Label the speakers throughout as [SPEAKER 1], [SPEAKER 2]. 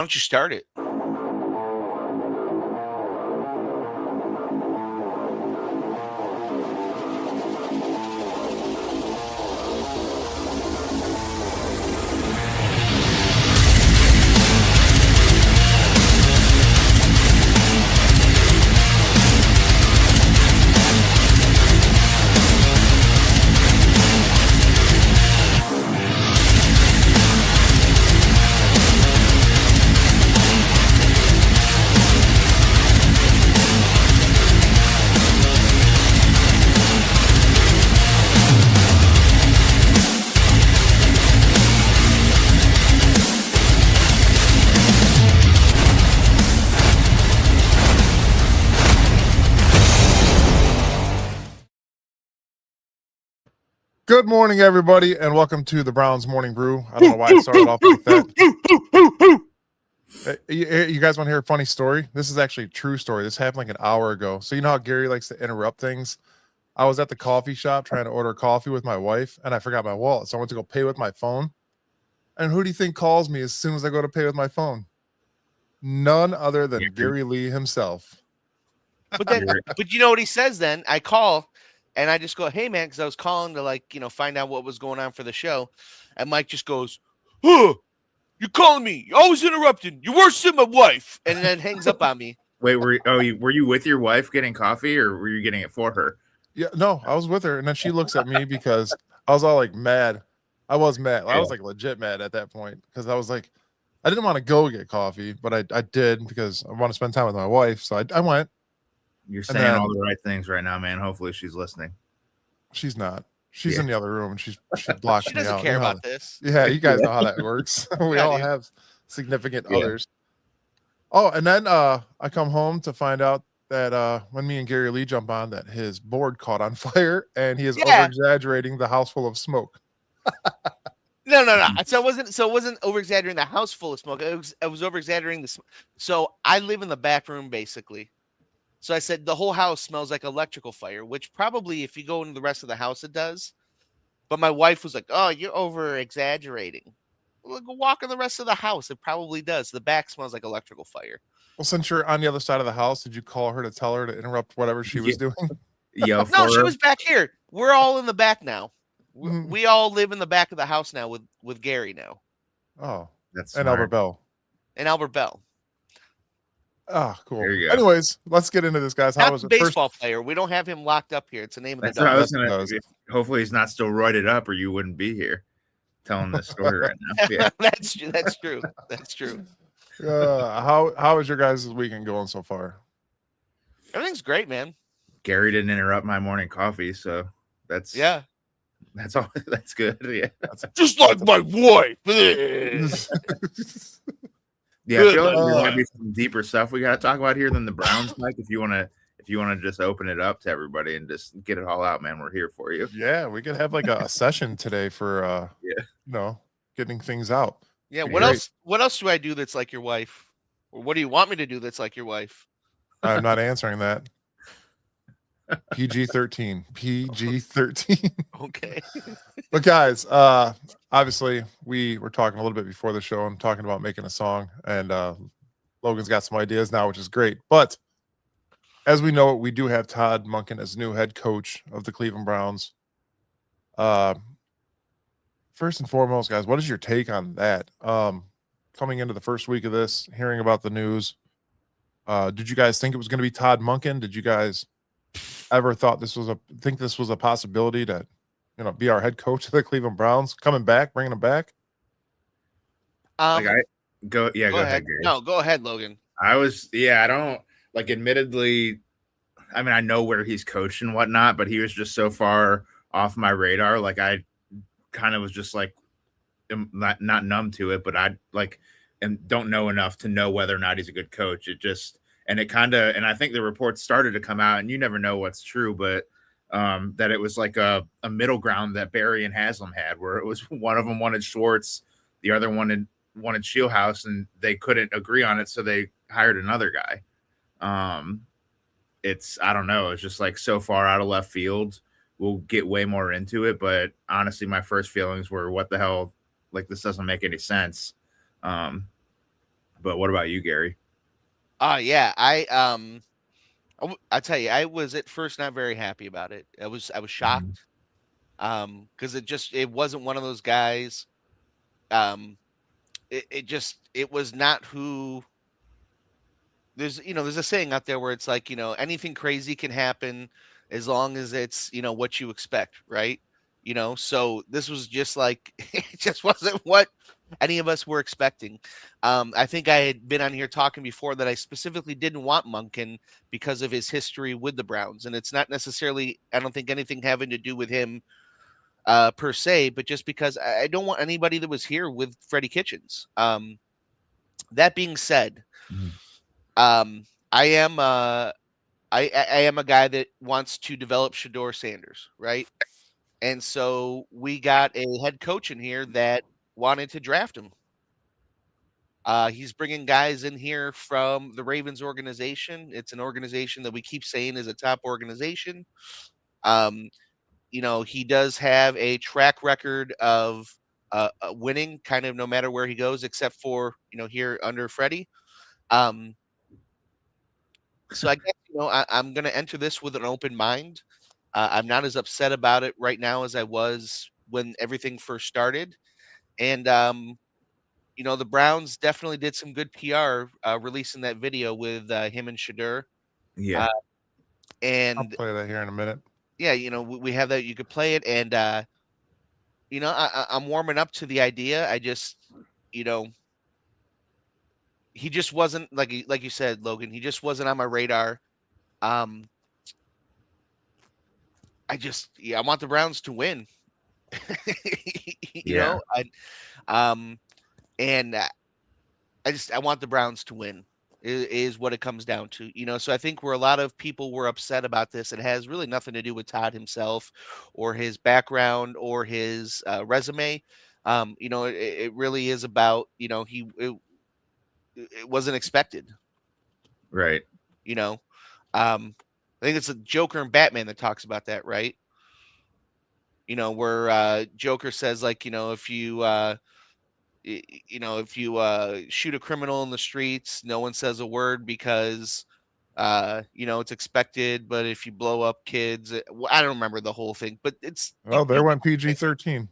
[SPEAKER 1] don't you start it?
[SPEAKER 2] Good morning, everybody, and welcome to the Browns Morning Brew. I don't know why I started off like that. You guys want to hear a funny story? This is actually a true story. This happened like an hour ago. So you know how Gary likes to interrupt things? I was at the coffee shop trying to order coffee with my wife, and I forgot my wallet. So I went to go pay with my phone. And who do you think calls me as soon as I go to pay with my phone? None other than Gary Lee himself.
[SPEAKER 1] But you know what he says then? I call and I just go, "Hey man," because I was calling to find out what was going on for the show. And Mike just goes, "Huh, you're calling me. You're always interrupting. You're worse than my wife." And then hangs up on me.
[SPEAKER 3] Wait, were you with your wife getting coffee, or were you getting it for her?
[SPEAKER 2] Yeah, no, I was with her, and then she looks at me because I was all like mad. I was mad. I was like legit mad at that point because I was like, I didn't want to go get coffee, but I did because I want to spend time with my wife. So I went.
[SPEAKER 3] You're saying all the right things right now, man. Hopefully she's listening.
[SPEAKER 2] She's not. She's in the other room, and she blocks
[SPEAKER 1] She
[SPEAKER 2] me out.
[SPEAKER 1] doesn't care about this.
[SPEAKER 2] Yeah, you guys know how that works. We all have significant others. Oh, and then I come home to find out that when me and Gary Lee jump on, that his board caught on fire, and he is over-exaggerating the house full of smoke.
[SPEAKER 1] No. So it wasn't over-exaggerating the house full of smoke. It was over-exaggerating the smoke. So I live in the back room, basically. So I said the whole house smells like electrical fire, which probably if you go into the rest of the house, it does. But my wife was like, "Oh, you're over-exaggerating." Well, go walk in the rest of the house. It probably does. The back smells like electrical fire.
[SPEAKER 2] Well, since you're on the other side of the house, did you call her to tell her to interrupt whatever she was doing?
[SPEAKER 1] No, she was back here. We're all in the back now. We all live in the back of the house now with Gary now.
[SPEAKER 2] Oh,
[SPEAKER 3] that's
[SPEAKER 2] and Albert Bell. Ah, cool. Anyways, let's get into this, guys.
[SPEAKER 1] How was it? Baseball player. We don't have him locked up here. It's the name of the dog.
[SPEAKER 3] What I was gonna, hopefully he's not still roided up, or you wouldn't be here telling this story right now. Yeah.
[SPEAKER 1] That's true. That's true.
[SPEAKER 2] How is your guys' weekend going so far?
[SPEAKER 1] Everything's great, man.
[SPEAKER 3] Gary didn't interrupt my morning coffee, so that's all. That's good. Yeah,
[SPEAKER 1] just like my wife.
[SPEAKER 3] Yeah, I feel like there might be some deeper stuff we got to talk about here than the Browns, Mike. If you want to just open it up to everybody and just get it all out, man, we're here for you.
[SPEAKER 2] Yeah, we could have like a session today for getting things out.
[SPEAKER 1] Yeah, what else do I do that's like your wife? Or what do you want me to do that's like your wife?
[SPEAKER 2] I'm not answering that. PG-13. PG-13.
[SPEAKER 1] Okay.
[SPEAKER 2] But guys, obviously we were talking a little bit before the show. I'm talking about making a song, and Logan's got some ideas now, which is great. But as we know, we do have Todd Monken as new head coach of the Cleveland Browns. First and foremost, guys, what is your take on that? Coming into the first week of this, hearing about the news, did you guys think it was going to be Todd Monken? Did you guys ever think this was a possibility to, be our head coach of the Cleveland Browns, coming back, bringing him back?
[SPEAKER 3] Go ahead, Gary.
[SPEAKER 1] No, go ahead, Logan.
[SPEAKER 3] I don't admittedly, I mean, I know where he's coached and whatnot, but he was just so far off my radar. Like, I kind of was just like, not numb to it, but I and don't know enough to know whether or not he's a good coach. And I think the reports started to come out, and you never know what's true, but that it was like a middle ground that Barry and Haslam had, where it was one of them wanted Schwartz, the other one wanted Shieldhouse, and they couldn't agree on it, so they hired another guy. I don't know. It's just like so far out of left field. We'll get way more into it, but honestly, my first feelings were, what the hell? Like, this doesn't make any sense. But what about you, Gary?
[SPEAKER 1] Yeah, I tell you, I was at first not very happy about it. I was
[SPEAKER 3] Mhm.
[SPEAKER 1] shocked, because it wasn't one of those guys. Um, it was not who. There's a saying out there where it's like, anything crazy can happen as long as it's, what you expect, right? So this was just like it just wasn't what any of us were expecting. I think I had been on here talking before that I specifically didn't want Monken because of his history with the Browns, and it's not necessarily, I don't think, anything having to do with him per se, but just because I don't want anybody that was here with Freddie Kitchens. That being said,
[SPEAKER 3] Mhm.
[SPEAKER 1] I am I am a guy that wants to develop Shador Sanders, right? And so we got a head coach in here that wanted to draft him. He's bringing guys in here from the Ravens organization. It's an organization that we keep saying is a top organization. Um, he does have a track record of winning, kind of no matter where he goes, except for here under Freddie. Um, so I guess I'm going to enter this with an open mind. I'm not as upset about it right now as I was when everything first started. And the Browns definitely did some good PR releasing that video with him and Shadur.
[SPEAKER 3] Yeah,
[SPEAKER 1] Uh,
[SPEAKER 2] I'll
[SPEAKER 1] and
[SPEAKER 2] play that here in a minute.
[SPEAKER 1] yeah, we have that. You could play it, and I'm warming up to the idea. I just, you know, he just wasn't like you said, Logan. He just wasn't on my radar. Um, yeah, I want the Browns to win. you
[SPEAKER 3] yeah,
[SPEAKER 1] know, I um, and I want the Browns to win. Is what it comes down to. So I think where a lot of people were upset about this, it has really nothing to do with Todd himself, or his background, or his resume. It really is about it wasn't expected.
[SPEAKER 3] right.
[SPEAKER 1] You know, I think it's a Joker and Batman that talks about that, right? Where Joker says, like, if you shoot a criminal in the streets, no one says a word because it's expected. But if you blow up kids, I don't remember the whole thing, but it's
[SPEAKER 2] Oh,
[SPEAKER 1] you
[SPEAKER 2] there
[SPEAKER 1] get
[SPEAKER 2] went
[SPEAKER 1] what I'm saying.
[SPEAKER 2] PG-13.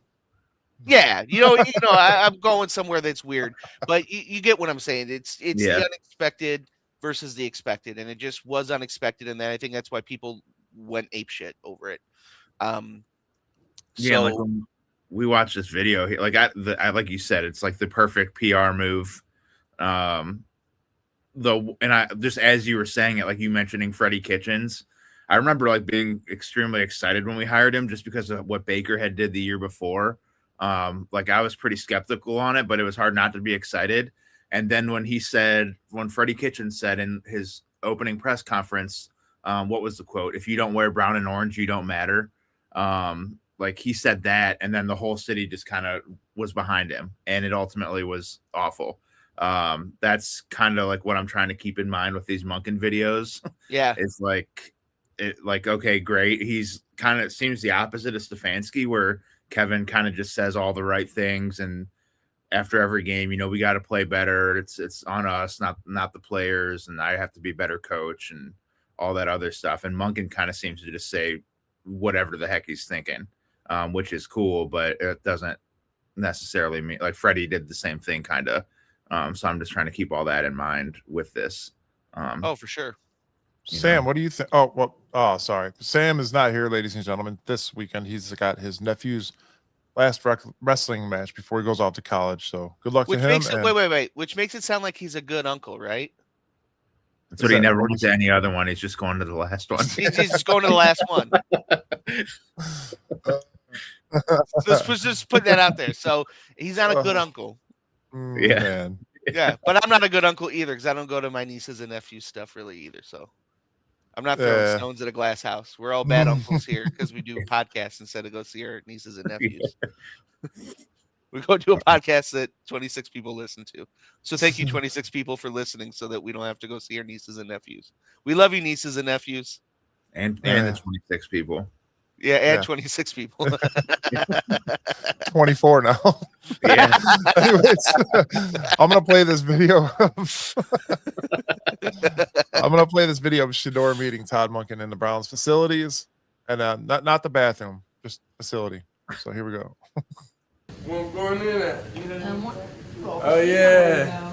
[SPEAKER 1] Yeah, I'm going somewhere that's weird, but you get what I'm saying. It's the
[SPEAKER 3] Yeah,
[SPEAKER 1] unexpected versus the expected, and it just was unexpected, and then I think that's why people went apeshit over it. Um,
[SPEAKER 3] yeah. And like
[SPEAKER 1] so
[SPEAKER 3] when we watched this video, like you said, it's like the perfect PR move. Um, and I just as you were saying it, like you mentioning Freddie Kitchens, I remember like being extremely excited when we hired him just because of what Baker had did the year before. Like I was pretty skeptical on it, but it was hard not to be excited. And then when Freddie Kitchens said in his opening press conference, what was the quote? If you don't wear brown and orange, you don't matter. Like he said that, and then the whole city just kind of was behind him, and it ultimately was awful. That's kind of like what I'm trying to keep in mind with these Monken videos.
[SPEAKER 1] yeah,
[SPEAKER 3] It's like okay, great. He's kind of seems the opposite of Stefanski, where Kevin kind of just says all the right things, and after every game, we got to play better. It's on us, not the players, and I have to be better coach and all that other stuff. And Monken kind of seems to just say whatever the heck he's thinking, which is cool, but it doesn't necessarily mean like Freddie did the same thing kind of. So I'm just trying to keep all that in mind with this. Um,
[SPEAKER 1] oh, for sure.
[SPEAKER 2] Sam, what do you think? Oh, well, oh, sorry. Sam is not here, ladies and gentlemen. This weekend, he's got his nephew's last wrestling match before he goes off to college. So good luck to
[SPEAKER 1] Which
[SPEAKER 2] him.
[SPEAKER 1] makes it
[SPEAKER 2] And
[SPEAKER 1] wait. Which makes it sound like he's a good uncle, right?
[SPEAKER 3] that's
[SPEAKER 2] is
[SPEAKER 3] what he
[SPEAKER 2] that
[SPEAKER 3] never
[SPEAKER 2] what
[SPEAKER 3] went to any other one. He's just going to the last one.
[SPEAKER 1] He's just going to the last one. Let's just put that out there. So he's not a good uncle.
[SPEAKER 3] Yeah.
[SPEAKER 2] Man.
[SPEAKER 1] Yeah, but I'm not a good uncle either because I don't go to my nieces and nephews stuff really either. So I'm not throwing stones at a glass house. We're all bad uncles here because we do podcasts instead of go see our nieces and nephews. We go do a podcast that 26 people listen to. So thank you, 26 people, for listening so that we don't have to go see our nieces and nephews. We love you, nieces and nephews.
[SPEAKER 3] and the 26 people.
[SPEAKER 1] Yeah, add
[SPEAKER 2] Yeah.
[SPEAKER 1] 26 people.
[SPEAKER 2] 24 now.
[SPEAKER 3] Yeah.
[SPEAKER 2] Anyways, I'm gonna play this video. I'm gonna play this video of Shador meeting Todd Monken in the Browns facilities, and not the bathroom, just facility. So here we go.
[SPEAKER 4] What's going in at? Oh yeah.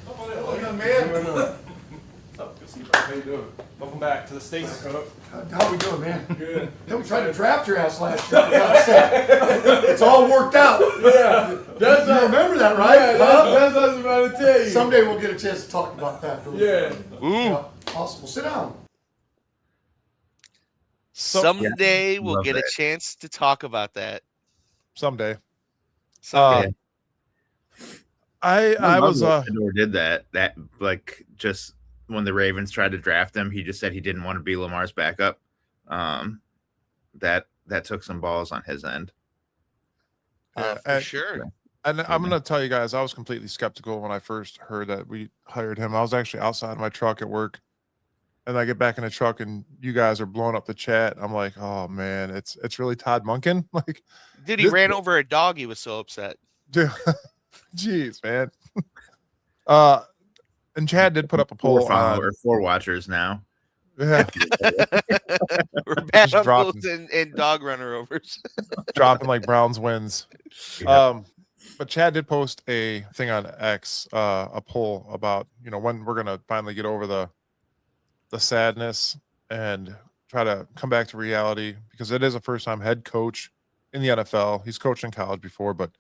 [SPEAKER 5] Hello, young man.
[SPEAKER 4] How you doing? Welcome back to the States.
[SPEAKER 5] How we doing, man?
[SPEAKER 4] Good.
[SPEAKER 5] Yeah, we tried to draft your ass last year. For God's sake. It's all worked out.
[SPEAKER 4] Yeah, that's
[SPEAKER 5] You
[SPEAKER 4] what,
[SPEAKER 5] remember that, right?
[SPEAKER 4] yeah, that's what I was about to tell you.
[SPEAKER 5] Someday we'll get a chance to talk about that.
[SPEAKER 4] Yeah.
[SPEAKER 1] Ooh.
[SPEAKER 5] Awesome. Well, sit down.
[SPEAKER 1] Someday we'll
[SPEAKER 3] love
[SPEAKER 1] get a
[SPEAKER 3] that.
[SPEAKER 1] chance to talk about that.
[SPEAKER 2] Someday.
[SPEAKER 1] Someday.
[SPEAKER 2] I was
[SPEAKER 3] Shador did that like just when the Ravens tried to draft him, he just said he didn't want to be Lamar's backup. That took some balls on his end.
[SPEAKER 1] For sure.
[SPEAKER 2] And I'm gonna tell you guys, I was completely skeptical when I first heard that we hired him. I was actually outside my truck at work, and I get back in the truck, and you guys are blowing up the chat. I'm like, oh man, it's really Todd Monken. Like,
[SPEAKER 1] Dude, he ran over a dog. He was so upset.
[SPEAKER 2] dude, jeez, man. And Chad did put up a poll on.
[SPEAKER 3] 4 watchers now.
[SPEAKER 2] Yeah,
[SPEAKER 1] We're bad
[SPEAKER 2] Just
[SPEAKER 1] uncles
[SPEAKER 2] dropping.
[SPEAKER 1] and dog runner overs.
[SPEAKER 2] dropping like Browns wins.
[SPEAKER 3] Yeah.
[SPEAKER 2] But Chad did post a thing on X, a poll about when we're gonna finally get over the sadness and try to come back to reality, because it is a first-time head coach in the NFL. He's coached in college before, but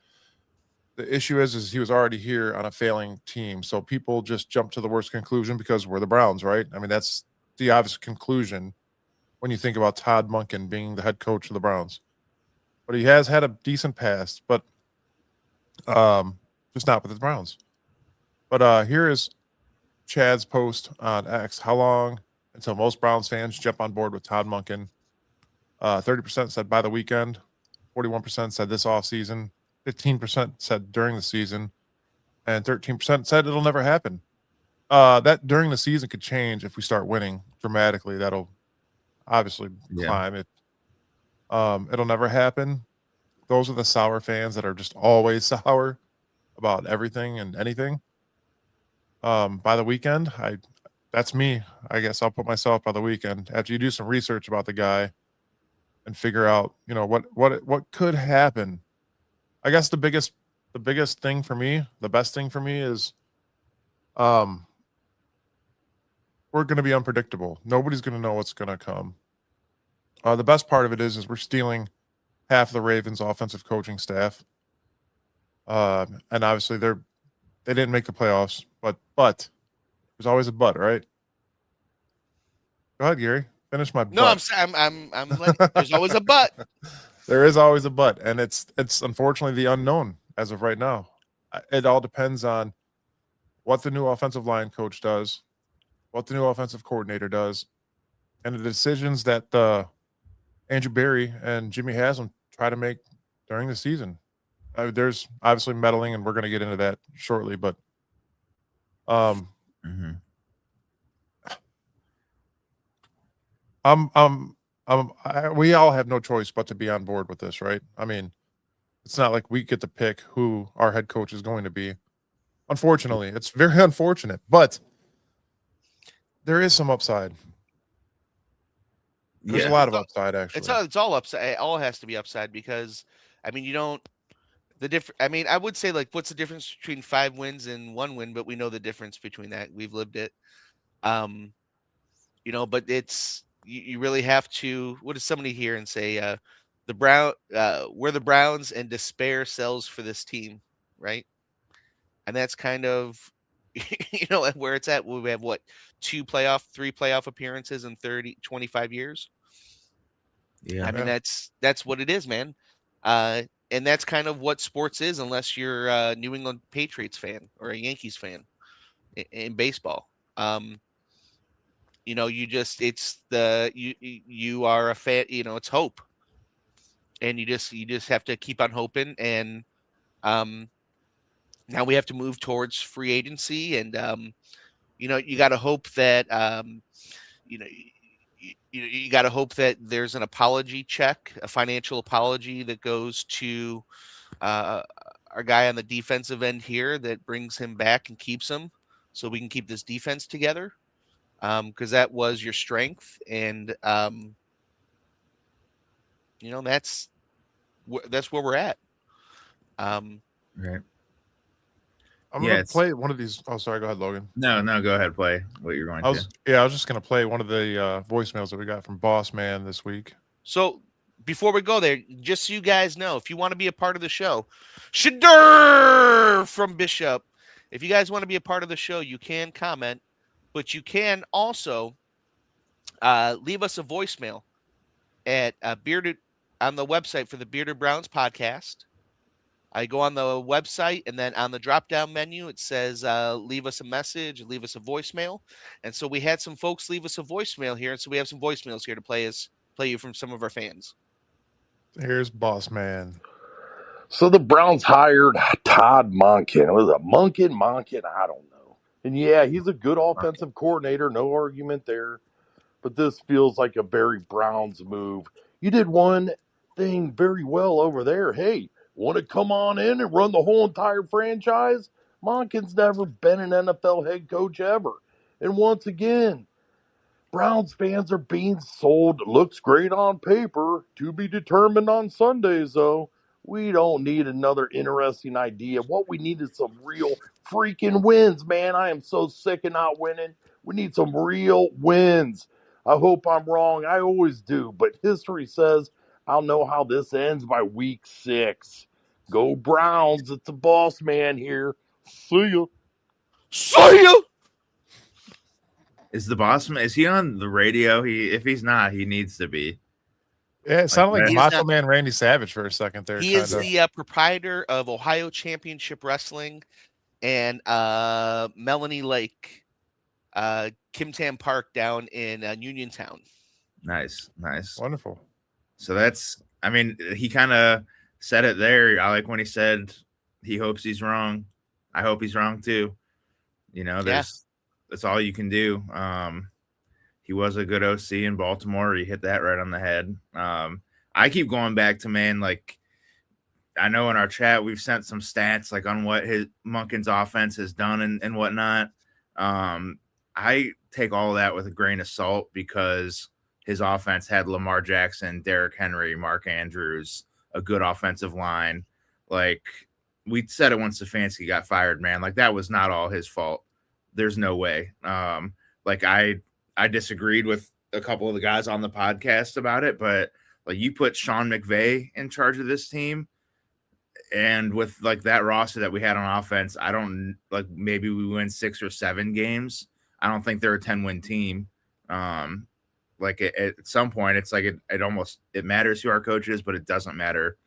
[SPEAKER 2] the issue is he was already here on a failing team. So people just jump to the worst conclusion because we're the Browns, right? I mean, that's the obvious conclusion when you think about Todd Monken being the head coach of the Browns. But he has had a decent past, but just not with the Browns. But here is Chad's post on X. How long until most Browns fans jump on board with Todd Monken? 30% said by the weekend. 41% said this offseason. 15% said during the season. And 13% said it'll never happen. That during the season could change if we start winning dramatically. That'll obviously climb it. It'll never happen. Those are the sour fans that are just always sour about everything and anything. By the weekend, that's me. I guess I'll put myself by the weekend after you do some research about the guy and figure out, what could happen. I guess the biggest thing for me, the best thing for me is, we're going to be unpredictable. Nobody's going to know what's going to come. The best part of it is we're stealing half of the Ravens' offensive coaching staff. And obviously they didn't make the playoffs, but there's always a but, right? Go ahead, Gary. Finish my
[SPEAKER 1] No,
[SPEAKER 2] but.
[SPEAKER 1] I'm there's always a but.
[SPEAKER 2] There is always a but, and it's unfortunately the unknown as of right now. It all depends on what the new offensive line coach does, what the new offensive coordinator does, and the decisions that Andrew Berry and Jimmy Haslam try to make during the season. There's obviously meddling, and we're going to get into that shortly, but we all have no choice but to be on board with this, right? I mean, it's not like we get to pick who our head coach is going to be. Unfortunately, it's very unfortunate, but there is some upside. There's a lot of upside, actually.
[SPEAKER 1] It's all upside. It all has to be upside because, I mean, I mean, I would say, like, what's the difference between 5 wins and 1 win? But we know the difference between that. We've lived it. But you really have to. What does somebody hear and say? We're the Browns, and despair sells for this team, right? And that's kind of, where it's at. We have 3 playoff appearances in 25 years.
[SPEAKER 3] Yeah.
[SPEAKER 1] I mean, that's what it is, man. And that's kind of what sports is, unless you're a New England Patriots fan or a Yankees fan in baseball. You are a fan, it's hope. And you just have to keep on hoping. And now we have to move towards free agency, and you got to hope that you got to hope that there's an apology check, a financial apology that goes to our guy on the defensive end here that brings him back and keeps him, so we can keep this defense together. Because that was your strength, and that's where we're at.
[SPEAKER 3] Right.
[SPEAKER 2] I'm gonna play one of these. Oh, sorry. Go ahead, Logan.
[SPEAKER 3] No, go ahead. Play what you're going to.
[SPEAKER 2] I was just gonna play one of the voicemails that we got from Boss Man this week.
[SPEAKER 1] So before we go there, just so you guys know, if you want to be a part of the show, Shadur from Bishop. If you guys want to be a part of the show, you can comment, but you can also leave us a voicemail at Bearded on the website for the Bearded Browns podcast. I go on the website, and then on the drop-down menu, it says leave us a message, leave us a voicemail. And so we had some folks leave us a voicemail here, and so we have some voicemails here to play you from some of our fans.
[SPEAKER 2] Here's Boss Man.
[SPEAKER 6] So the Browns hired Todd Monken. Was it Monken? I don't know. And yeah, he's a good offensive coordinator, no argument there. But this feels like a very Browns move. You did one thing very well over there. Hey, want to come on in and run the whole entire franchise? Monken's never been an NFL head coach ever. And once again, Browns fans are being sold. Looks great on paper. To be determined on Sundays, though. We don't need another interesting idea. What we need is some real freaking wins, man. I am so sick of not winning. We need some real wins. I hope I'm wrong. I always do. But history says I'll know how this ends by week 6. Go Browns. It's the boss man here. See ya.
[SPEAKER 1] See ya.
[SPEAKER 3] Is the boss man? Is he on the radio? If he's not, he needs to be.
[SPEAKER 2] Yeah, it sounded like Macho
[SPEAKER 1] not,
[SPEAKER 2] Man Randy Savage for a second there.
[SPEAKER 1] He is the proprietor of Ohio Championship Wrestling and Melanie Lake, Kim Tam Park down in Uniontown.
[SPEAKER 3] Nice.
[SPEAKER 2] Wonderful.
[SPEAKER 3] So he kind of said it there. I like when he said he hopes he's wrong. I hope he's wrong too. That's all you can do. He was a good OC in Baltimore. He hit that right on the head. I keep going back to, like, I know in our chat we've sent some stats like on what his Monken's offense has done and whatnot. I take all of that with a grain of salt because his offense had Lamar Jackson, Derrick Henry, Mark Andrews, a good offensive line. Like, we said it when Stefanski got fired, man. Like, that was not all his fault. There's no way. I disagreed with a couple of the guys on the podcast about it, but like, you put Sean McVay in charge of this team, and with like that roster that we had on offense, I don't like, maybe we win 6 or 7 games. I don't think they're a 10-win team. At some point, it's like it matters who our coach is, but it doesn't matter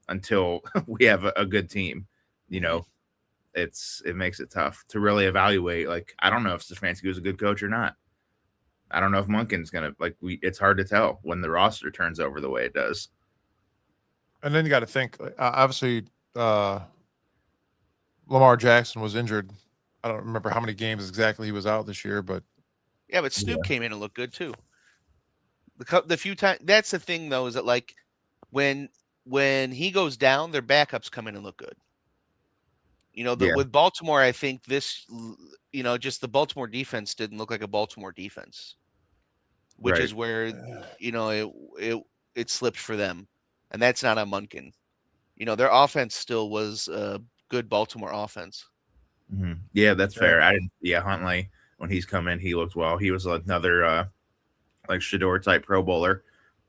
[SPEAKER 3] until we have a good team. It makes it tough to really evaluate. Like, I don't know if Stefanski was a good coach or not. I don't know if Monken's gonna it's hard to tell when the roster turns over the way it does.
[SPEAKER 2] And then you got to think, obviously, Lamar Jackson was injured. I don't remember how many games exactly he was out this year, but
[SPEAKER 1] Snoop came in and looked good too. The few times, that's the thing though, is that like when he goes down, their backups come in and look good. With Baltimore, I think this, just the Baltimore defense didn't look like a Baltimore defense, which is where, it slipped for them. And that's not on Monken. Their offense still was a good Baltimore offense.
[SPEAKER 3] Mm-hmm. Yeah, that's fair. Huntley, when he's come in, he looked well. He was another like Shador type Pro Bowler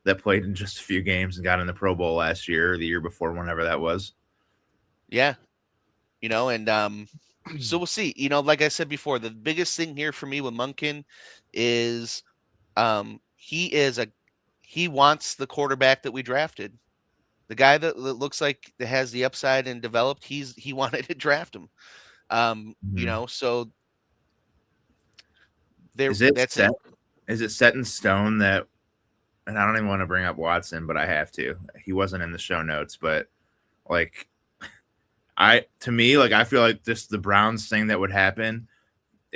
[SPEAKER 3] that played in just a few games and got in the Pro Bowl last year or the year before, whenever that was.
[SPEAKER 1] Yeah. So we'll see. Like I said before, the biggest thing here for me with Monken is he wants the quarterback that we drafted. The guy that looks like that has the upside and developed, he wanted to draft him. So there.
[SPEAKER 3] Is it set in stone that? And I don't even want to bring up Watson, but I have to. He wasn't in the show notes, but like, I feel like this the Browns thing that would happen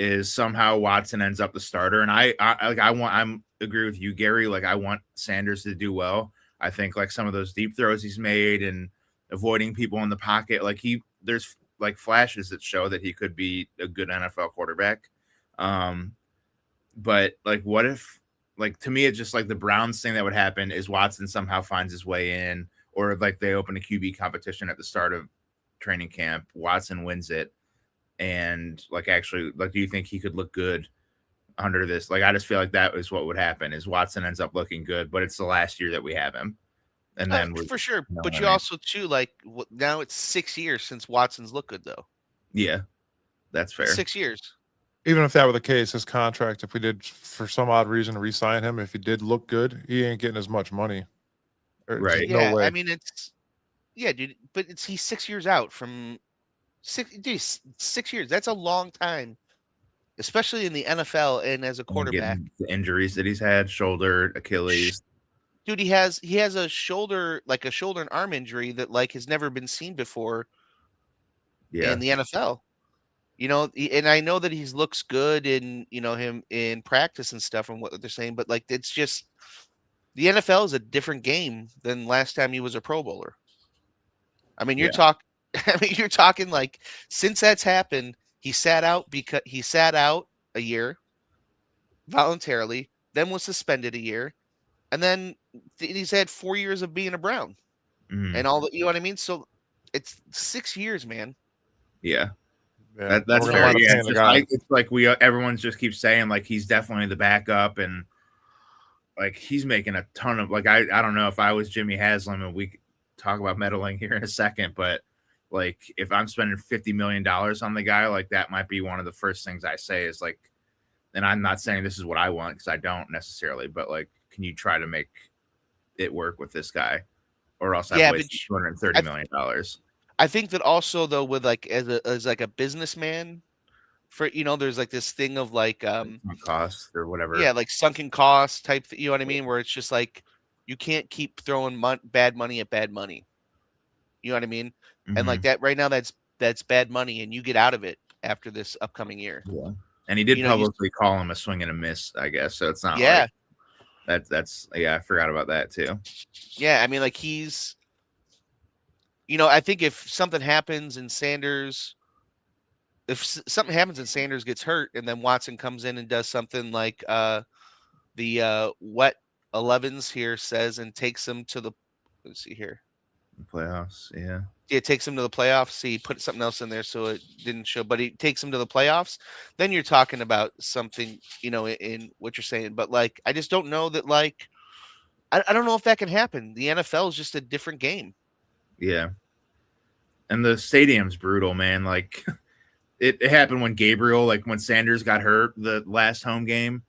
[SPEAKER 3] is somehow Watson ends up the starter. And I'm agree with you, Gary. Like, I want Sanders to do well. I think like some of those deep throws he's made and avoiding people in the pocket, like there's like flashes that show that he could be a good NFL quarterback. But like, what if, like, to me, it's just like the Browns thing that would happen is Watson somehow finds his way in, or like they open a QB competition at the start of training camp, Watson wins it. And like, actually, like, do you think he could look good under this? Like, I just feel like that is what would happen is Watson ends up looking good, but it's the last year that we have him. And then
[SPEAKER 1] for sure.
[SPEAKER 3] know
[SPEAKER 1] But
[SPEAKER 3] what
[SPEAKER 1] you
[SPEAKER 3] I mean?
[SPEAKER 1] also too like now it's 6 years since Watson's looked good though.
[SPEAKER 3] Yeah, that's fair.
[SPEAKER 1] 6 years.
[SPEAKER 2] Even if that were the case, his contract, if we did for some odd reason re-sign him, if he did look good, he ain't getting as much money.
[SPEAKER 3] Right.
[SPEAKER 1] Yeah,
[SPEAKER 2] No way.
[SPEAKER 1] I mean dude, but he's 6 years out from 6 years. That's a long time, especially in the NFL and as a quarterback.
[SPEAKER 3] The injuries that he's had, shoulder, Achilles.
[SPEAKER 1] Dude, he has a shoulder and arm injury that like has never been seen before
[SPEAKER 3] Yeah.
[SPEAKER 1] in the NFL. You know, and I know that he looks good in, him in practice and stuff and what they're saying, but like it's just the NFL is a different game than last time he was a Pro Bowler. I mean, you're talking like since that's happened, he sat out a year voluntarily, then was suspended a year, and then he's had 4 years of being a Brown and all that. You know what I mean? So it's 6 years, man.
[SPEAKER 3] Yeah.
[SPEAKER 2] Yeah,
[SPEAKER 3] That's
[SPEAKER 2] we're gonna
[SPEAKER 3] fair.
[SPEAKER 2] wind up
[SPEAKER 3] Yeah,
[SPEAKER 2] paying
[SPEAKER 3] it's
[SPEAKER 2] the
[SPEAKER 3] just
[SPEAKER 2] guy.
[SPEAKER 3] like it's like everyone just keeps saying like he's definitely the backup, and like he's making a ton of like I don't know if I was Jimmy Haslam, and we could talk about meddling here in a second, but like if I'm spending $50 million on the guy, like that might be one of the first things I say is like, and I'm not saying this is what I want because I don't necessarily, but like, can you try to make it work with this guy, or else I've wasted $230 million.
[SPEAKER 1] I think that also though with like as like a businessman, for there's like this thing of like
[SPEAKER 3] Cost or whatever.
[SPEAKER 1] yeah, like sunken cost type, you know what I mean, where it's just like you can't keep throwing bad money at bad money. You know what I mean? And like that right now, that's bad money, and you get out of it after this upcoming year.
[SPEAKER 3] Yeah, and he did publicly call him a swing and a miss, I guess. So it's not like that's I forgot about that too.
[SPEAKER 1] Yeah, I mean, like he's, I think if something happens and something happens and Sanders gets hurt, and then Watson comes in and does something like the wet 11s here says and takes them to the, let's see here,
[SPEAKER 3] playoffs. Yeah,
[SPEAKER 1] it takes him to the playoffs. See, he put something else in there so it didn't show, but he takes him to the playoffs. Then you're talking about something, in what you're saying. But like, I just don't know that. Like, I don't know if that can happen. The NFL is just a different game.
[SPEAKER 3] Yeah, and the stadium's brutal, man. Like, it happened when Gabriel, like when Sanders got hurt the last home game.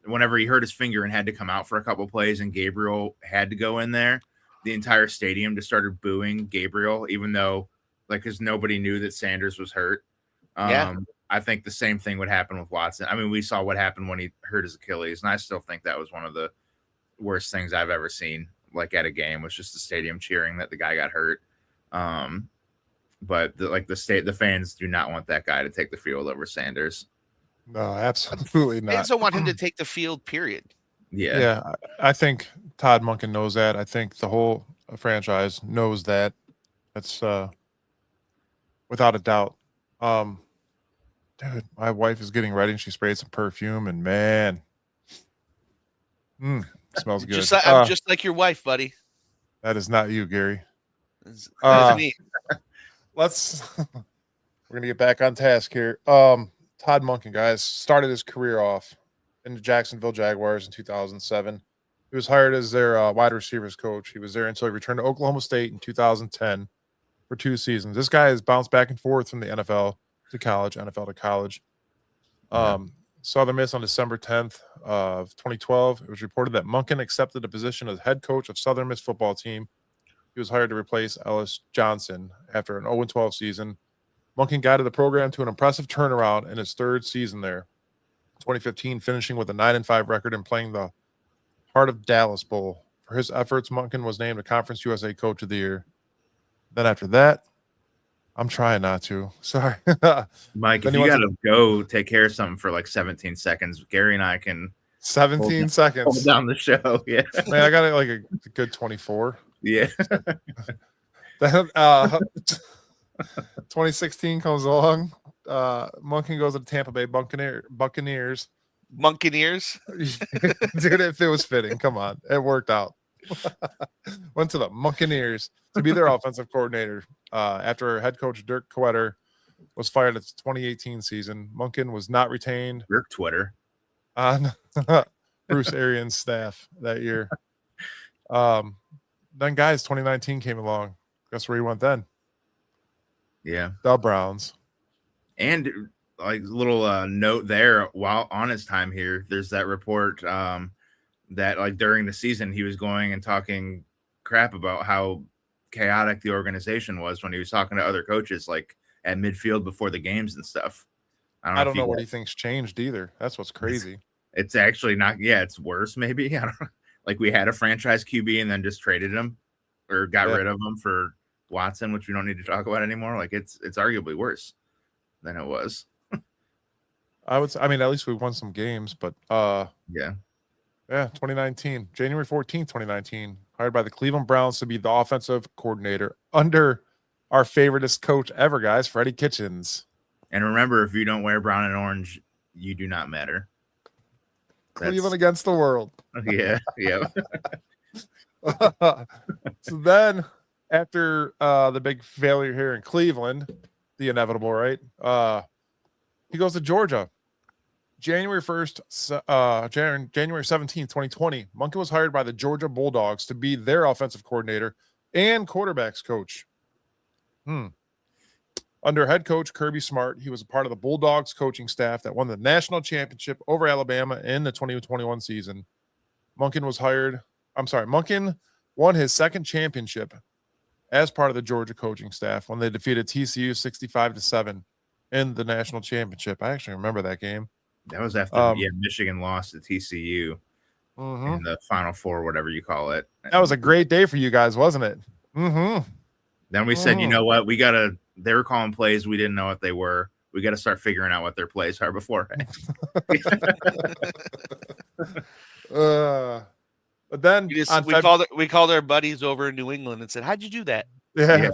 [SPEAKER 3] Whenever he hurt his finger and had to come out for a couple plays, and Gabriel had to go in there, the entire stadium just started booing Gabriel, even though like because nobody knew that Sanders was hurt. I think the same thing would happen with Watson. I mean, we saw what happened when he hurt his Achilles, and I still think that was one of the worst things I've ever seen, like at a game, was just the stadium cheering that the guy got hurt. But the fans do not want that guy to take the field over Sanders.
[SPEAKER 2] No, absolutely not.
[SPEAKER 1] I just don't want him to take the field, period.
[SPEAKER 2] Yeah. I think Todd Monken knows that. I think the whole franchise knows that. That's without a doubt. Dude, my wife is getting ready and she sprayed some perfume, and man, smells good.
[SPEAKER 1] I'm just like your wife, buddy.
[SPEAKER 2] That is not you, Gary.
[SPEAKER 1] That's me.
[SPEAKER 2] We're gonna get back on task here. Todd Monken, guys, started his career off in the Jacksonville Jaguars in 2007. He was hired as their wide receivers coach. He was there until he returned to Oklahoma State in 2010 for 2 seasons. This guy has bounced back and forth from the NFL to college, NFL to college. Southern Miss on December 10th of 2012. It was reported that Monken accepted the position as head coach of Southern Miss football team. He was hired to replace Ellis Johnson after an 0-12 season. Monken guided the program to an impressive turnaround in his 3rd season there. 2015, finishing with a 9-5 record and playing the Heart of Dallas Bowl. For his efforts, Monken was named a Conference USA Coach of the Year. Then after that, I'm trying not to. Sorry.
[SPEAKER 3] Mike, if
[SPEAKER 2] Then he
[SPEAKER 3] you
[SPEAKER 2] went
[SPEAKER 3] got
[SPEAKER 2] to
[SPEAKER 3] to go take care of something for like 17 seconds, Gary and I can
[SPEAKER 2] 17
[SPEAKER 3] hold
[SPEAKER 2] seconds.
[SPEAKER 3] down the show. Yeah.
[SPEAKER 2] Man, I got it like a good 24.
[SPEAKER 3] Yeah.
[SPEAKER 2] Then 2016 comes along. Monken goes to the Tampa Bay Buccaneers.
[SPEAKER 1] Monkeneers.
[SPEAKER 2] Dude, if it was fitting, come on. It worked out. Went to the Monkeneers to be their offensive coordinator. After head coach Dirk Quetter was fired at the 2018 season, Monken was not retained
[SPEAKER 3] Your Twitter.
[SPEAKER 2] on Bruce Arians' staff that year. Then, guys, 2019 came along. Guess where he went then?
[SPEAKER 3] Yeah.
[SPEAKER 2] The Browns.
[SPEAKER 3] And like little note there, while on his time here, there's that report that like during the season he was going and talking crap about how chaotic the organization was when he was talking to other coaches like at midfield before the games and stuff.
[SPEAKER 2] I don't know what he thinks changed either. That's what's crazy.
[SPEAKER 3] It's actually not. Yeah, it's worse. Maybe I don't know. Like we had a franchise QB and then just traded him or got rid of him for Watson, which we don't need to talk about anymore. Like it's arguably worse than it was.
[SPEAKER 2] I mean, at least we won some games, but
[SPEAKER 3] yeah.
[SPEAKER 2] 2019, January 14th, 2019, hired by the Cleveland Browns to be the offensive coordinator under our favoriteest coach ever, guys, Freddie Kitchens.
[SPEAKER 3] And remember, if you don't wear brown and orange, you do not matter.
[SPEAKER 2] Cleveland against the world.
[SPEAKER 3] Yeah, yeah.
[SPEAKER 2] So then, after the big failure here in Cleveland, the inevitable, right? He goes to Georgia. January 1st, January 17th, 2020, Monken was hired by the Georgia Bulldogs to be their offensive coordinator and quarterbacks coach. Under head coach Kirby Smart, he was a part of the Bulldogs coaching staff that won the national championship over Alabama in the 2021 season. Monken won his second championship as part of the Georgia coaching staff when they defeated TCU 65-7 in the national championship. I actually remember that game.
[SPEAKER 3] That was after Michigan lost to TCU in the Final Four, whatever you call it.
[SPEAKER 2] That was a great day for you guys, wasn't it?
[SPEAKER 3] Then we said, you know what? They were calling plays. We didn't know what they were. We got to start figuring out what their plays are beforehand.
[SPEAKER 2] But then
[SPEAKER 1] we called our buddies over in New England and said, "How'd you do that?"
[SPEAKER 2] Yeah.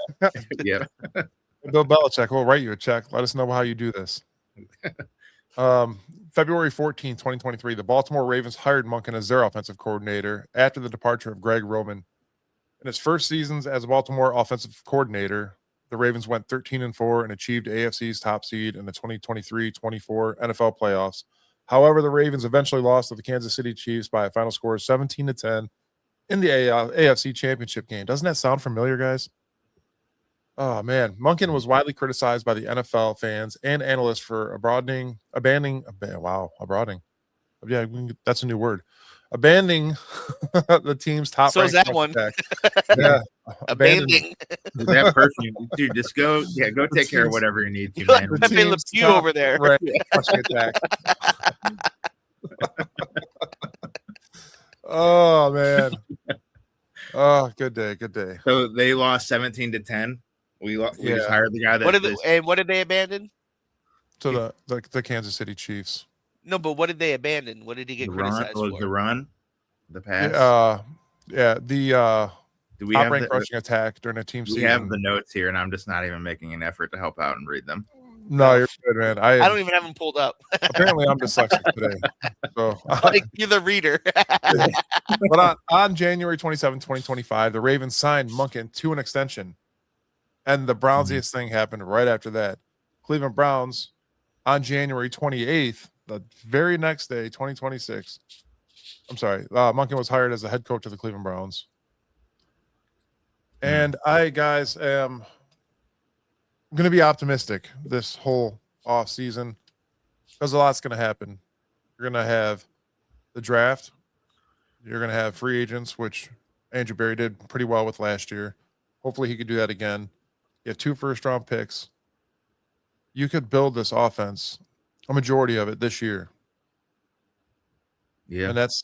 [SPEAKER 3] Bill
[SPEAKER 2] Belichick, we'll write you a check. Let us know how you do this. February 14, 2023, the Baltimore Ravens hired Monken as their offensive coordinator after the departure of Greg Roman. In his first seasons as a Baltimore offensive coordinator, the Ravens went 13-4 and achieved AFC's top seed in the 2023-24 NFL playoffs. However, the Ravens eventually lost to the Kansas City Chiefs by a final score of 17-10 in the AFC Championship game. Doesn't that sound familiar, guys? Oh, man. Monken was widely criticized by the NFL fans and analysts for abandoning. Yeah, that's a new word. Abandoning the team's top.
[SPEAKER 1] So is that one?
[SPEAKER 2] Yeah,
[SPEAKER 1] abandoning
[SPEAKER 3] that person, dude. Just go take care of whatever you need to, man.
[SPEAKER 1] The pew over there.
[SPEAKER 2] Oh man. Oh, good day.
[SPEAKER 3] So they lost 17-10. We just hired the guy that.
[SPEAKER 1] What did they abandon?
[SPEAKER 2] To the Kansas City Chiefs.
[SPEAKER 1] No, but what did they abandon? What did he get criticized for?
[SPEAKER 3] The run, the pass.
[SPEAKER 2] The
[SPEAKER 3] do we
[SPEAKER 2] top rank rushing attack during a team season.
[SPEAKER 3] We have the notes here, and I'm just not even making an effort to help out and read them.
[SPEAKER 2] No, you're good, man.
[SPEAKER 1] I don't even have them pulled up.
[SPEAKER 2] Apparently, I'm dyslexic today. So
[SPEAKER 1] you're the reader.
[SPEAKER 2] But on January 27, 2025, the Ravens signed Monken to an extension. And the Brownsiest thing happened right after that. Cleveland Browns on January 28th, the very next day, 2026. Monken was hired as the head coach of the Cleveland Browns. And I, guys, am going to be optimistic this whole off season because a lot's going to happen. You're going to have the draft. You're going to have free agents, which Andrew Berry did pretty well with last year. Hopefully he could do that again. You have 2 first-round picks. You could build this offense, a majority of it this year.
[SPEAKER 3] Yeah.
[SPEAKER 2] And that's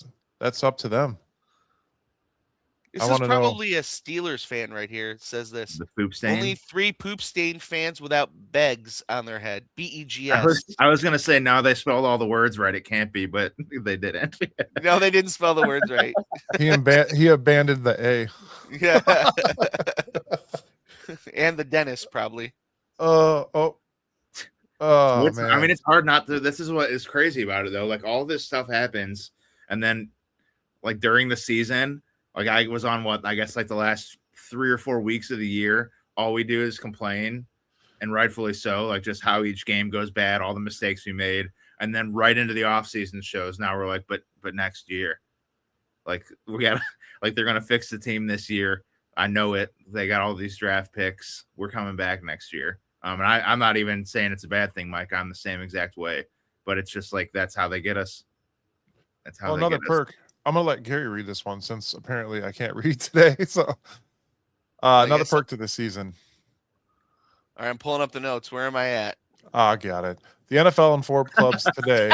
[SPEAKER 2] up to them.
[SPEAKER 1] This
[SPEAKER 2] I
[SPEAKER 1] is
[SPEAKER 2] want to know.
[SPEAKER 1] probably a Steelers fan right here. It says this.
[SPEAKER 3] The poop stain.
[SPEAKER 1] Only 3 poop stain fans without Begs on their head. BEGS.
[SPEAKER 3] I was gonna say now they spelled all the words right. It can't be, but they didn't.
[SPEAKER 1] No, they didn't spell the words right.
[SPEAKER 2] He abandoned the A.
[SPEAKER 1] Yeah. And the dentist probably.
[SPEAKER 2] Oh man.
[SPEAKER 3] I mean, it's hard not to. This is what is crazy about it, though. Like all this stuff happens, and then like during the season, like I was on I guess like the last 3 or 4 weeks of the year, all we do is complain, and rightfully so. Like just how each game goes bad, all the mistakes we made, and then right into the offseason shows. Now we're like, but next year, like we got like they're gonna fix the team this year. I know it. They got all these draft picks. We're coming back next year. And I'm not even saying it's a bad thing, Mike. I'm the same exact way, but it's just like that's how they get us. That's how.
[SPEAKER 2] Another perk. I'm gonna let Gary read this one since apparently I can't read today. So another perk to the season.
[SPEAKER 1] All right, I'm pulling up the notes. Where am I at?
[SPEAKER 2] I got it. The NFL informed clubs today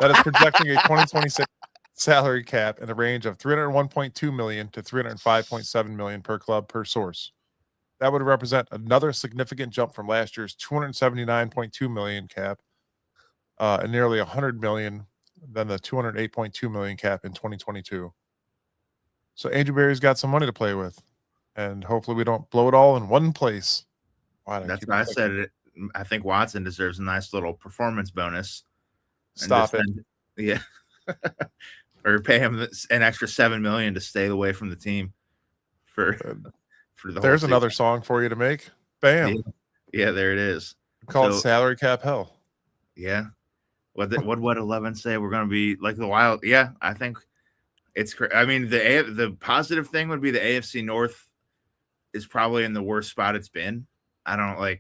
[SPEAKER 2] that is projecting a 2026 salary cap in the range of $301.2 million to $305.7 million per club per source. That would represent another significant jump from last year's $279.2 million cap, and nearly $100 million than the $208.2 million cap in 2022. So Andrew Berry's got some money to play with, and hopefully we don't blow it all in one place.
[SPEAKER 3] That's why I said it. I think Watson deserves a nice little performance bonus.
[SPEAKER 2] Stop it.
[SPEAKER 3] Yeah. Or pay him an extra $7 million to stay away from the team for the
[SPEAKER 2] There's
[SPEAKER 3] whole
[SPEAKER 2] another
[SPEAKER 3] season.
[SPEAKER 2] song for you to make. Bam.
[SPEAKER 3] Yeah, there it is.
[SPEAKER 2] Called Salary Cap Hell.
[SPEAKER 3] Yeah. What 11 say? We're going to be like the Wild. Yeah, I think it's. I mean, the positive thing would be the AFC North is probably in the worst spot it's been. I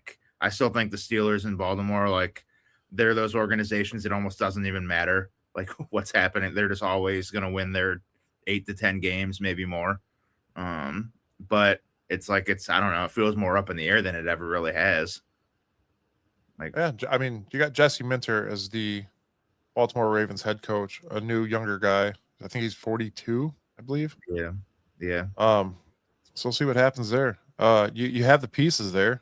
[SPEAKER 3] still think the Steelers and Baltimore, like they're those organizations. It almost doesn't even matter like what's happening. They're just always going to win their 8 to 10 games, maybe more. But it's like I don't know. It feels more up in the air than it ever really has. Like,
[SPEAKER 2] yeah, I mean, you got Jesse Minter as the Baltimore Ravens head coach, a new younger guy. I think he's 42, I believe.
[SPEAKER 3] Yeah.
[SPEAKER 2] So we'll see what happens there. You have the pieces there,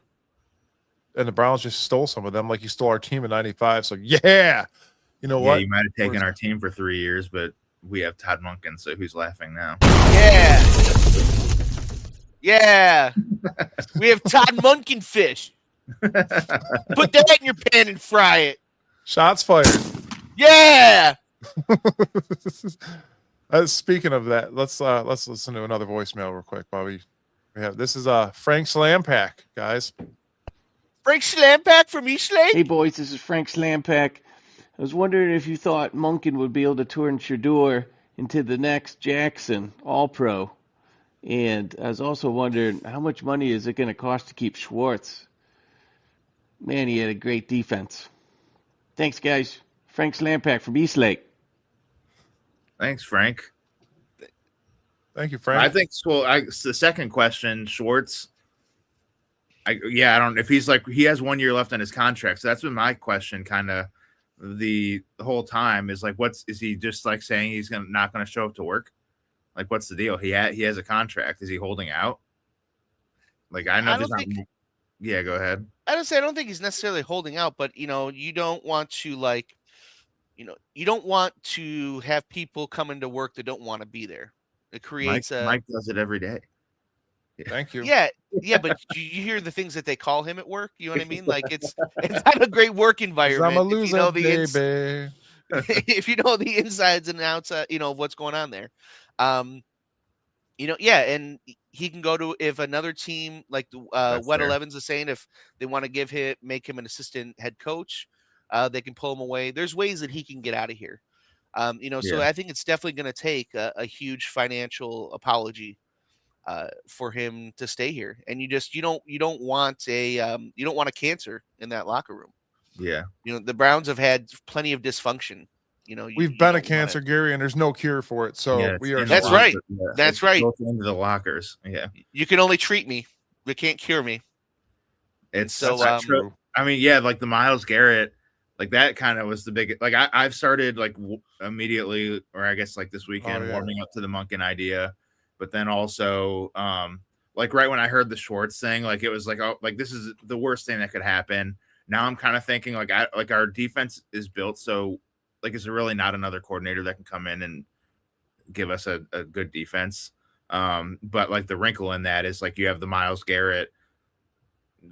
[SPEAKER 2] and the Browns just stole some of them, like you stole our team in '95. So yeah, you know what?
[SPEAKER 3] You might have taken our team for 3 years, but we have Todd Monken, so who's laughing now?
[SPEAKER 1] Yeah. We have Todd Monken fish. Put that in your pan and fry it.
[SPEAKER 2] Shots fired.
[SPEAKER 1] Yeah.
[SPEAKER 2] Speaking of that, let's listen to another voicemail real quick, Bobby. This is Frank Slampack, guys.
[SPEAKER 1] Frank Slampack from Eastlake.
[SPEAKER 7] Hey boys, this is Frank Slampack. I was wondering if you thought Monken would be able to turn Shador into the next Jackson All-Pro. And I was also wondering how much money is it going to cost to keep Schwartz? Man, he had a great defense. Thanks, guys. Frank Slampack from Eastlake.
[SPEAKER 3] Thanks, Frank.
[SPEAKER 2] Thank you, Frank.
[SPEAKER 3] I think the second question, Schwartz. I don't know if he's like he has 1 year left on his contract. So that's been my question, kind of the whole time is like, is he just like saying he's not gonna show up to work? Like, what's the deal? He has a contract. Is he holding out? Like, I know. Yeah, go ahead.
[SPEAKER 1] I don't think he's necessarily holding out, but you don't want to you don't want to have people come into work that don't want to be there. It creates
[SPEAKER 3] Mike does it every day.
[SPEAKER 2] Thank you.
[SPEAKER 1] Yeah, but you hear the things that they call him at work. You know what I mean? Like it's not a great work environment.
[SPEAKER 2] I'm a loser, baby.
[SPEAKER 1] If you know the insides and outs, of what's going on there. And he can go to if another team like the Wet 11s is saying if they want to make him an assistant head coach, they can pull him away. There's ways that he can get out of here. So I think it's definitely going to take a huge financial apology for him to stay here. And you don't want a cancer in that locker room.
[SPEAKER 3] Yeah.
[SPEAKER 1] The Browns have had plenty of dysfunction.
[SPEAKER 2] We've been a cancer, Gary, and there's no cure for it. So we are.
[SPEAKER 1] That's right.
[SPEAKER 3] Yeah,
[SPEAKER 1] that's right.
[SPEAKER 3] Into the lockers. Yeah.
[SPEAKER 1] You can only treat me. You can't cure me.
[SPEAKER 3] It's
[SPEAKER 1] so.
[SPEAKER 3] True. I mean, yeah, like the Myles Garrett, like that kind of was the big. Like I've started like immediately, or I guess like this weekend, warming up to the Monken idea, but then also like right when I heard the Schwartz thing, like it was like, oh, like this is the worst thing that could happen. Now I'm kind of thinking like our defense is built so like is there really not another coordinator that can come in and give us a good defense? But like the wrinkle in that is like you have the Myles Garrett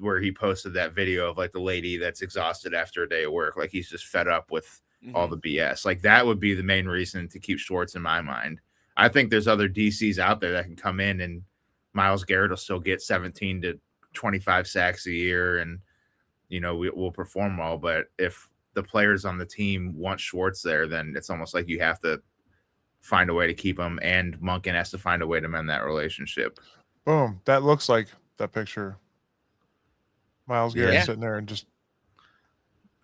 [SPEAKER 3] where he posted that video of like the lady that's exhausted after a day of work, like he's just fed up with all the BS. Like that would be the main reason to keep Schwartz in my mind. I think there's other DCs out there that can come in and Myles Garrett will still get 17 to 25 sacks a year and we'll perform well. But if the players on the team want Schwartz there, then it's almost like you have to find a way to keep him, and Monken has to find a way to mend that relationship.
[SPEAKER 2] Boom. That looks like that picture. Myles Garrett sitting there and just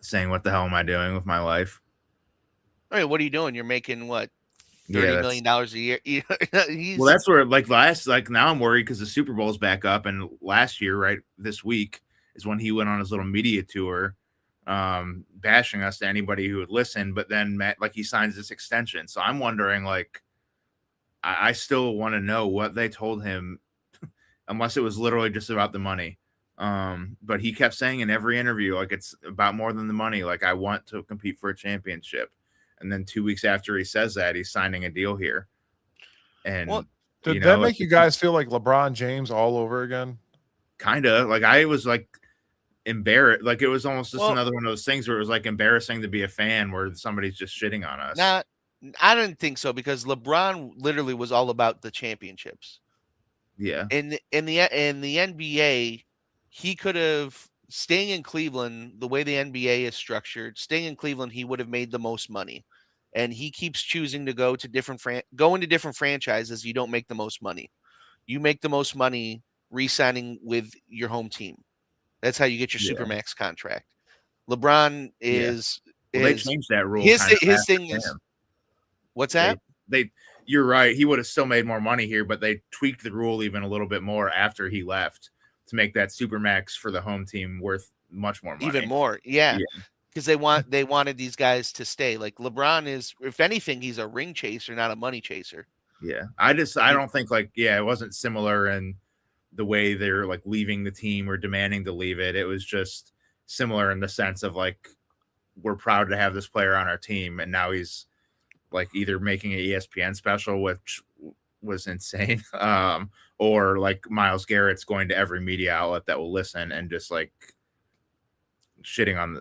[SPEAKER 3] saying, what the hell am I doing with my life?
[SPEAKER 1] I mean, what are you doing? You're making what? $30 million a year.
[SPEAKER 3] Well, that's where now I'm worried because the Super Bowl is back up, and last year, right this week, is when he went on his little media tour, bashing us to anybody who would listen. But then he signs this extension, so I'm wondering, like, I still want to know what they told him, unless it was literally just about the money. But he kept saying in every interview, like, it's about more than the money. Like, I want to compete for a championship. And then 2 weeks after he says that, he's signing a deal here. And
[SPEAKER 2] did that make you guys feel like LeBron James all over again?
[SPEAKER 3] Kind of. Like I was like embarrassed. Like it was almost just another one of those things where it was like embarrassing to be a fan where somebody's just shitting on us.
[SPEAKER 1] I didn't think so because LeBron literally was all about the championships.
[SPEAKER 3] Yeah.
[SPEAKER 1] In the NBA, he could have staying in Cleveland, the way the NBA is structured, staying in Cleveland, he would have made the most money. And he keeps choosing to go into different franchises. You don't make the most money. You make the most money re-signing with your home team. That's how you get your Supermax contract. LeBron is.
[SPEAKER 3] They changed that rule.
[SPEAKER 1] His thing is. What's that?
[SPEAKER 3] You're right. He would have still made more money here, but they tweaked the rule even a little bit more after he left to make that Supermax for the home team worth much more money.
[SPEAKER 1] Even more, yeah. Because they wanted these guys to stay. Like LeBron is, if anything, he's a ring chaser, not a money chaser.
[SPEAKER 3] Yeah. I don't think it wasn't similar in the way they're like leaving the team or demanding to leave it. It was just similar in the sense of like, we're proud to have this player on our team. And now he's like either making an ESPN special, which was insane. Or like Myles Garrett's going to every media outlet that will listen and just like shitting on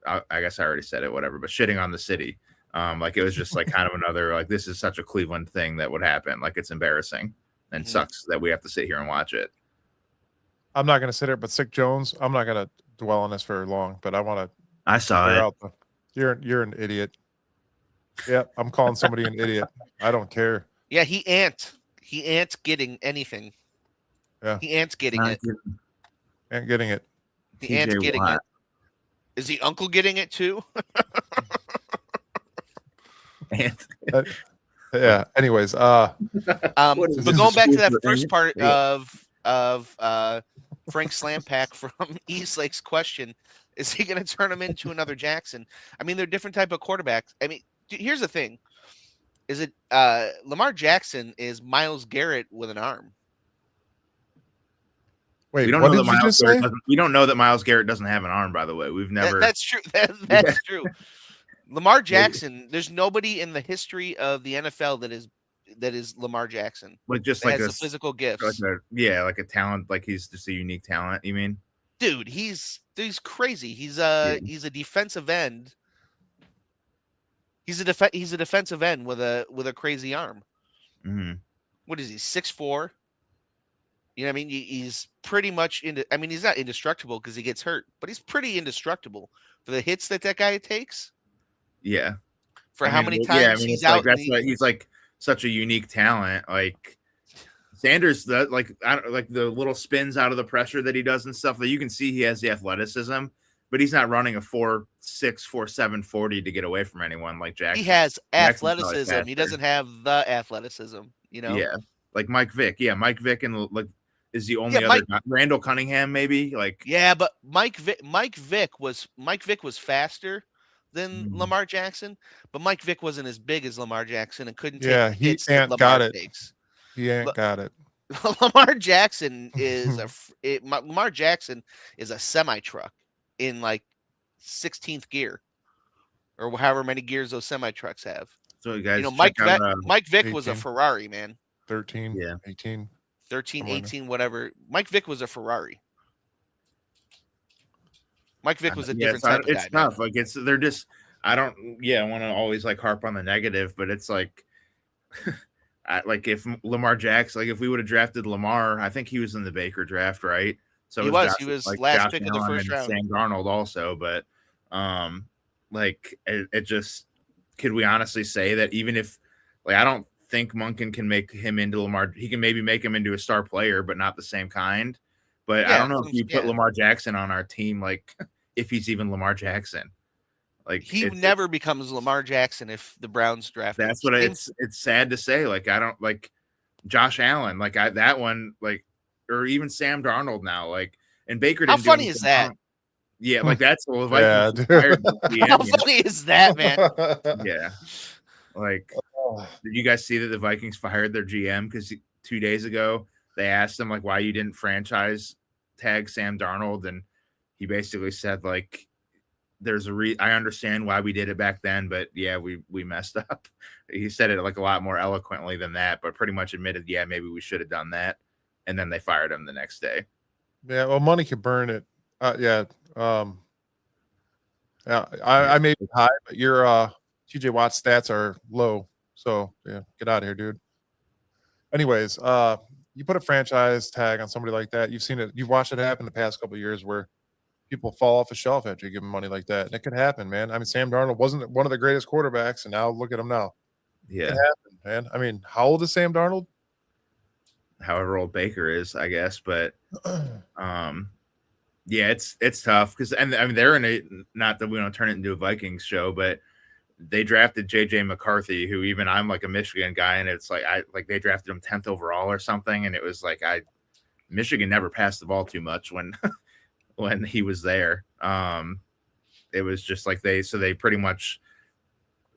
[SPEAKER 3] I guess I already said it, whatever, but shitting on the city. Like it was just like kind of another, like, this is such a Cleveland thing that would happen. Like it's embarrassing and sucks that we have to sit here and watch it.
[SPEAKER 2] I'm not going to sit here, but Sick Jones, I'm not going to dwell on this very long, but
[SPEAKER 3] I saw it.
[SPEAKER 2] You're an idiot. Yeah. I'm calling somebody an idiot. I don't care.
[SPEAKER 1] Yeah. He ain't getting anything.
[SPEAKER 2] Yeah.
[SPEAKER 1] He ain't getting it.
[SPEAKER 2] Ain't getting it.
[SPEAKER 1] He ain't getting it. Is the uncle getting it too?
[SPEAKER 2] Yeah. Anyways,
[SPEAKER 1] but going back to that first part of Frank Slampack from Eastlake's question, is he going to turn him into another Jackson? I mean, they're different type of quarterbacks. I mean, here's the thing: is it Lamar Jackson is Myles Garrett with an arm?
[SPEAKER 2] Wait,
[SPEAKER 3] we don't know that Myles Garrett doesn't. We don't know that Myles Garrett doesn't have an arm. By the way, we've never.
[SPEAKER 1] That's true. That's true. Lamar Jackson. There's nobody in the history of the NFL that is Lamar Jackson.
[SPEAKER 3] Like just
[SPEAKER 1] like
[SPEAKER 3] like
[SPEAKER 1] the physical gifts.
[SPEAKER 3] Like a talent. Like he's just a unique talent. You mean?
[SPEAKER 1] Dude, he's crazy. He's a defensive end. He's a defensive end with a crazy arm.
[SPEAKER 3] Mm-hmm.
[SPEAKER 1] What is he? 6'4"? You know what I mean? He's pretty much he's not indestructible because he gets hurt, but he's pretty indestructible for the hits that guy takes.
[SPEAKER 3] Yeah.
[SPEAKER 1] For how many times he's out.
[SPEAKER 3] He's like such a unique talent. Like Sanders, the little spins out of the pressure that he does and stuff that you can see he has the athleticism, but he's not running a 4.6, 4.7 40 to get away from anyone like Jackson.
[SPEAKER 1] He has athleticism. He doesn't have the athleticism, you know?
[SPEAKER 3] Yeah. Like Mike Vick. Yeah. Mike Vick and like is the only other Randall Cunningham, maybe. Like
[SPEAKER 1] but Mike Vick was faster than Lamar Jackson, but Mike Vick wasn't as big as Lamar Jackson and couldn't take
[SPEAKER 2] he
[SPEAKER 1] hits that
[SPEAKER 2] got
[SPEAKER 1] Lamar
[SPEAKER 2] it.
[SPEAKER 1] takes.
[SPEAKER 2] He ain't got it.
[SPEAKER 1] Lamar Jackson is Lamar Jackson is a semi truck in like 16th gear or however many gears those semi trucks have.
[SPEAKER 3] So you guys
[SPEAKER 1] You know,
[SPEAKER 3] check out
[SPEAKER 1] Mike Vick was a
[SPEAKER 2] 18.
[SPEAKER 1] Ferrari, man.
[SPEAKER 2] 13,
[SPEAKER 3] Yeah.
[SPEAKER 2] 18.
[SPEAKER 1] 13,
[SPEAKER 2] Somewhere in
[SPEAKER 1] 18, whatever. Mike Vick was a Ferrari. Mike Vick was a different type of guy.
[SPEAKER 3] It's tough. Like they're just I don't I want to always like harp on the negative, but it's like like if Lamar Jackson, like if we would have drafted Lamar, I think he was in the Baker draft, right? So
[SPEAKER 1] He was
[SPEAKER 3] like
[SPEAKER 1] last
[SPEAKER 3] Josh
[SPEAKER 1] pick of the
[SPEAKER 3] Allen
[SPEAKER 1] first
[SPEAKER 3] and
[SPEAKER 1] round.
[SPEAKER 3] Sam Darnold also, but like it just could we honestly say that even if like I don't think Monken can make him into Lamar, he can maybe make him into a star player, but not the same kind. But I don't know if you put Lamar Jackson on our team, like if he's even Lamar Jackson. Like
[SPEAKER 1] he never becomes Lamar Jackson if the Browns draft him.
[SPEAKER 3] That's what it's sad to say. Like I don't like Josh Allen, like that one, like or even Sam Darnold now, like and Baker didn't.
[SPEAKER 1] How funny is that?
[SPEAKER 3] Wrong. Yeah, like that's the
[SPEAKER 2] Vikings
[SPEAKER 1] How funny is that, man?
[SPEAKER 3] Yeah, like did you guys see that the Vikings fired their GM because 2 days ago they asked him like why you didn't franchise tag Sam Darnold, and he basically said like there's I understand why we did it back then, but yeah, we messed up. He said it like a lot more eloquently than that, but pretty much admitted, yeah, maybe we should have done that. And then they fired him the next day.
[SPEAKER 2] Yeah, well, money can burn it. Yeah. I may be high, but your TJ Watt stats are low. So yeah, get out of here, dude. Anyways, you put a franchise tag on somebody like that. You've seen it. You've watched it happen the past couple of years where people fall off a shelf after you give them money like that. And it could happen, man. I mean, Sam Darnold wasn't one of the greatest quarterbacks, and now look at him now.
[SPEAKER 3] Yeah.
[SPEAKER 2] It happened, man. I mean, how old is Sam Darnold?
[SPEAKER 3] However old Baker is, I guess. But yeah, it's tough because I mean they're in a not that we don't turn it into a Vikings show, but they drafted JJ McCarthy, who even I'm like a Michigan guy, and it's like they drafted him 10th overall or something, and it was like Michigan never passed the ball too much when when he was there. It was just like they pretty much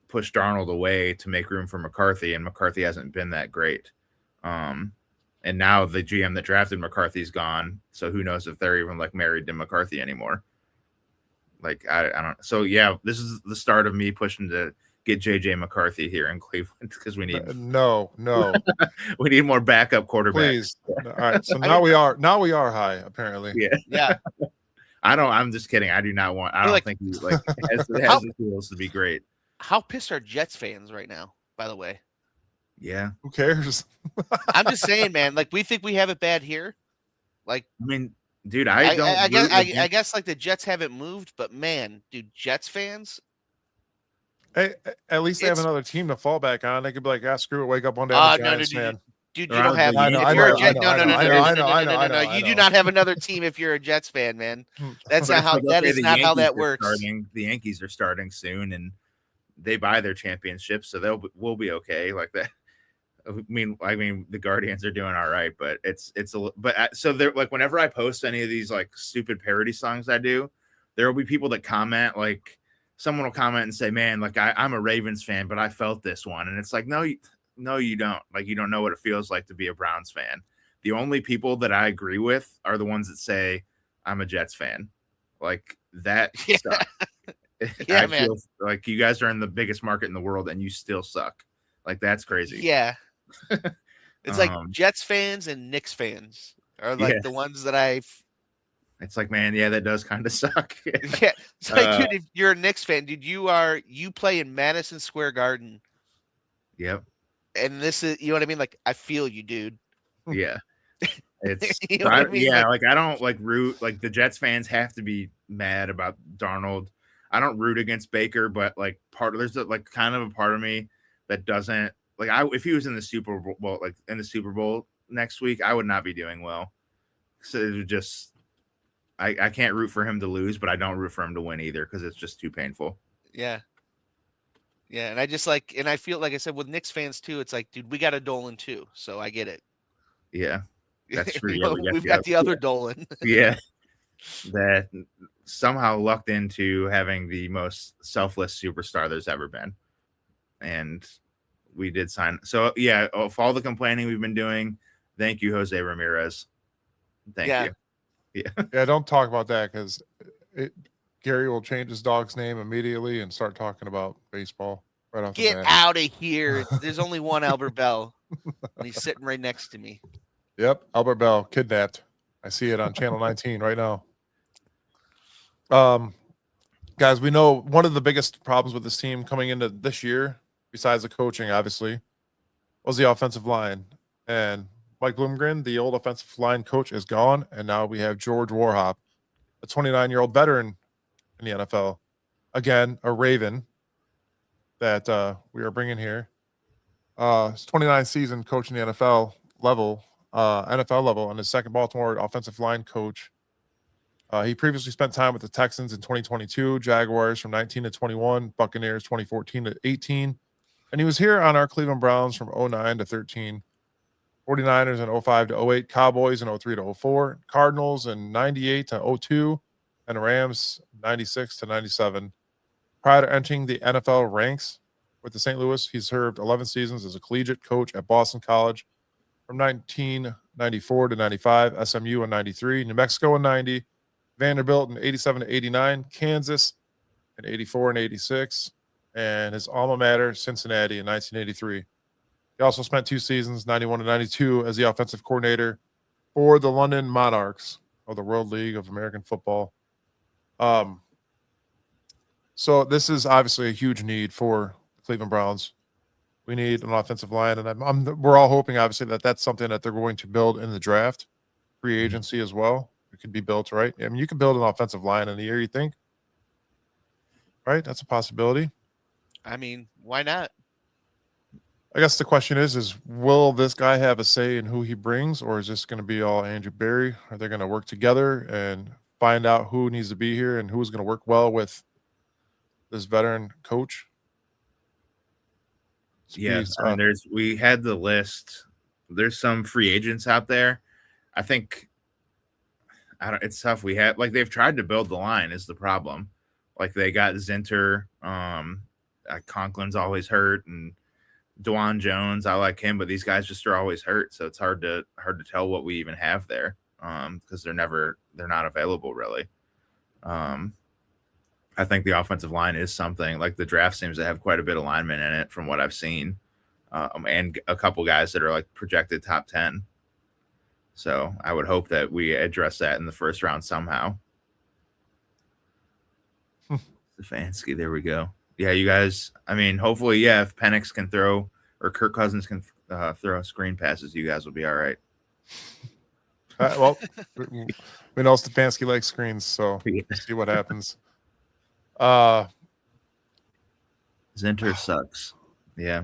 [SPEAKER 3] pushed Darnold away to make room for McCarthy, and McCarthy hasn't been that great. And now the GM that drafted McCarthy's gone, so who knows if they're even like married to McCarthy anymore. Like I don't. So yeah, this is the start of me pushing to get JJ McCarthy here in Cleveland because we need
[SPEAKER 2] no
[SPEAKER 3] we need more backup quarterbacks.
[SPEAKER 2] Please. All right, so now we are high apparently.
[SPEAKER 1] Yeah.
[SPEAKER 3] I'm just kidding. I do not want. I don't think he like has the tools to be great.
[SPEAKER 1] How pissed are Jets fans right now? By the way.
[SPEAKER 3] Yeah.
[SPEAKER 2] Who cares?
[SPEAKER 1] I'm just saying, man. Like we think we have it bad here. Like
[SPEAKER 3] I mean, dude,
[SPEAKER 1] I guess like the Jets haven't moved, but man, dude, Jets fans.
[SPEAKER 2] Hey, at least they have another team to fall back on. They could be like, screw it, wake up one day.
[SPEAKER 1] Dude, you don't have. If you're a Jets, no. You do not have another team if you're a Jets fan, man. That's not how. That is not how that works.
[SPEAKER 3] The Yankees are starting soon, and they buy their championships, so we'll be okay like that. I mean, the Guardians are doing all right, but so they're like whenever I post any of these like stupid parody songs I do, there will be people that comment like someone will comment and say, "Man, like I'm a Ravens fan, but I felt this one," and it's like, no, you don't. Like you don't know what it feels like to be a Browns fan. The only people that I agree with are the ones that say I'm a Jets fan, like that stuff.
[SPEAKER 1] Yeah,
[SPEAKER 3] I
[SPEAKER 1] man.
[SPEAKER 3] feel like you guys are in the biggest market in the world and you still suck. Like that's crazy.
[SPEAKER 1] Yeah. It's like Jets fans and Knicks fans are like the ones that
[SPEAKER 3] It's like, man, yeah, that does kind of suck.
[SPEAKER 1] Yeah. It's like, dude, if you're a Knicks fan, dude, you play in Madison Square Garden.
[SPEAKER 3] Yep.
[SPEAKER 1] And this is, you know what I mean? Like, I feel you, dude.
[SPEAKER 3] Yeah. It's
[SPEAKER 1] you know what I mean?
[SPEAKER 3] Yeah, like I don't like root like the Jets fans have to be mad about Darnold. I don't root against Baker, but like there's like kind of a part of me that doesn't like if he was in the Super Bowl, like in the Super Bowl next week, I would not be doing well. So it would just I can't root for him to lose, but I don't root for him to win either because it's just too painful.
[SPEAKER 1] Yeah. Yeah, and I just like, and I feel like I said with Knicks fans too, it's like, dude, we got a Dolan too, so I get it.
[SPEAKER 3] Yeah, that's true.
[SPEAKER 1] We've got the other Dolan.
[SPEAKER 3] Yeah, that somehow lucked into having the most selfless superstar there's ever been, and we did sign. So yeah, for all the complaining we've been doing, thank you, Jose Ramirez. Thank you.
[SPEAKER 2] Yeah, don't talk about that because Gary will change his dog's name immediately and start talking about baseball right off the
[SPEAKER 1] Get
[SPEAKER 2] bat.
[SPEAKER 1] out of here. There's only one Albert Bell, and he's sitting right next to me.
[SPEAKER 2] Yep, Albert Bell kidnapped. I see it on Channel 19 right now. Guys, we know one of the biggest problems with this team coming into this year, besides the coaching, obviously, was the offensive line. And Mike Bloomgren, the old offensive line coach, is gone, and now we have George Warhop, a 29-year-old veteran in the NFL. Again, a Raven that we are bringing here. His 29th season coaching the NFL level, and his second Baltimore offensive line coach. He previously spent time with the Texans in 2022, Jaguars from 19 to 21, Buccaneers 2014 to 18, and he was here on our Cleveland Browns from 09 to 13, 49ers in 05 to 08, Cowboys in 03 to 04, Cardinals in 98 to 02, and Rams 96 to 97. Prior to entering the NFL ranks with the St. Louis, he served 11 seasons as a collegiate coach at Boston College from 1994 to 95, SMU in 93, New Mexico in 90, Vanderbilt in 87 to 89, Kansas in 84 and 86, and his alma mater, Cincinnati, in 1983. He also spent 2 seasons, 91 to 92, as the offensive coordinator for the London Monarchs of the World League of American Football. So this is obviously a huge need for the Cleveland Browns. We need an offensive line, and we're all hoping, obviously, that that's something that they're going to build in the draft, free agency as well. It could be built, right? I mean, you can build an offensive line in a year, you think? Right? That's a possibility.
[SPEAKER 1] I mean, why not?
[SPEAKER 2] I guess the question is will this guy have a say in who he brings, or is this going to be all Andrew Berry? Are they going to work together and find out who needs to be here and who's going to work well with this veteran coach?
[SPEAKER 3] Yes, I mean, we had the list. There's some free agents out there. I think it's tough. We have they've tried to build the line is the problem. Like they got Zinter, Conklin's always hurt, and Dwan Jones. I like him, but these guys just are always hurt, so it's hard to tell what we even have there because they're not available really. I think the offensive line is something. Like the draft seems to have quite a bit of linemen in it from what I've seen, and a couple guys that are like projected top 10. So I would hope that we address that in the first round somehow. Stefanski, there we go. Yeah, you guys. I mean, hopefully, yeah. If Penix can throw or Kirk Cousins can throw screen passes, you guys will be all right.
[SPEAKER 2] Well, we know Stefanski likes screens, so we'll see what happens.
[SPEAKER 3] Zinter sucks. Yeah.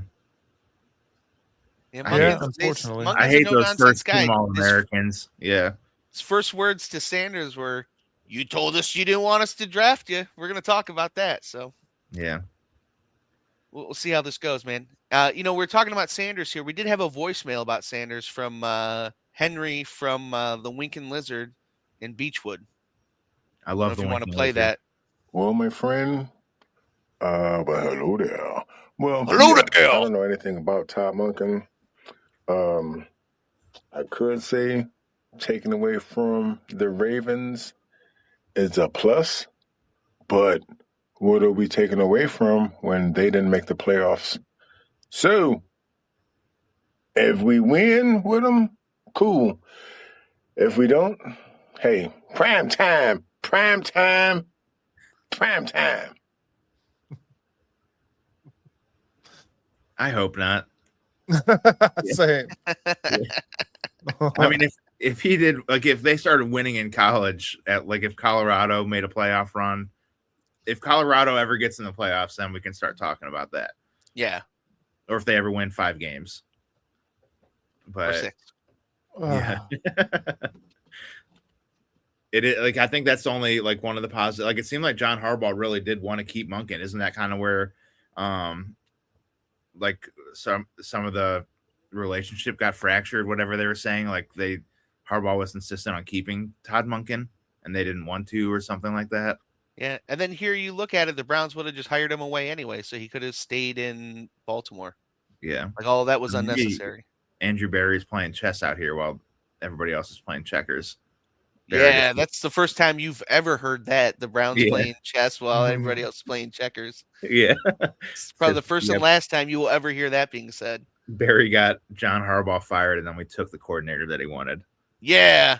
[SPEAKER 1] Yeah,
[SPEAKER 2] unfortunately.
[SPEAKER 3] I hate those first team All-Americans. Yeah.
[SPEAKER 1] His first words to Sanders were, "You told us you didn't want us to draft you. We're going to talk about that." So,
[SPEAKER 3] yeah.
[SPEAKER 1] We'll see how this goes, man. We're talking about Sanders here. We did have a voicemail about Sanders from Henry from the Winkin' Lizard in Beechwood.
[SPEAKER 3] I love the
[SPEAKER 1] if you want to play
[SPEAKER 3] Lizard.
[SPEAKER 1] that.
[SPEAKER 8] Well, my friend, well, hello there. Well,
[SPEAKER 1] hello there.
[SPEAKER 8] I don't know anything about Todd Monken. I could say taking away from the Ravens is a plus, but what are we taking away from when they didn't make the playoffs? So, if we win with them, cool. If we don't, hey, prime time.
[SPEAKER 3] I hope not.
[SPEAKER 2] Same.
[SPEAKER 3] I mean, if he did, if they started winning in college, if Colorado made a playoff run, if Colorado ever gets in the playoffs, then we can start talking about that.
[SPEAKER 1] Yeah.
[SPEAKER 3] Or if they ever win 5 games. But
[SPEAKER 1] or 6.
[SPEAKER 3] Yeah. It is I think that's only one of the positive. It seemed like John Harbaugh really did want to keep Monken. Isn't that kind of where some of the relationship got fractured, whatever they were saying? Harbaugh was insistent on keeping Todd Monken and they didn't want to, or something like that.
[SPEAKER 1] Yeah. And then here you look at it, the Browns would have just hired him away anyway, so he could have stayed in Baltimore.
[SPEAKER 3] Yeah.
[SPEAKER 1] Like all of that was
[SPEAKER 3] Maybe
[SPEAKER 1] unnecessary.
[SPEAKER 3] Andrew Barry's playing chess out here while everybody else is playing checkers.
[SPEAKER 1] Yeah, that's the first time you've ever heard that. The Browns
[SPEAKER 3] Yeah.
[SPEAKER 1] playing chess while everybody else is playing checkers.
[SPEAKER 3] Yeah.
[SPEAKER 1] It's probably the first and last time you will ever hear that being said.
[SPEAKER 3] Barry got John Harbaugh fired, and then we took the coordinator that he wanted.
[SPEAKER 1] Yeah.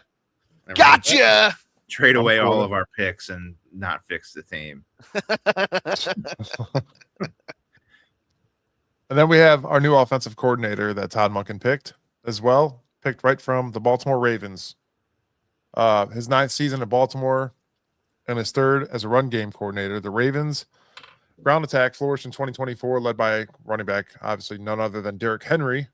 [SPEAKER 3] And
[SPEAKER 1] Gotcha.
[SPEAKER 3] Trade away all of our picks and not fix the team.
[SPEAKER 2] And then we have our new offensive coordinator that Todd Monken picked as well, picked right from the Baltimore Ravens. His 9th season at Baltimore and his 3rd as a run game coordinator. The Ravens ground attack flourished in 2024, led by running back, obviously none other than Derrick Henry,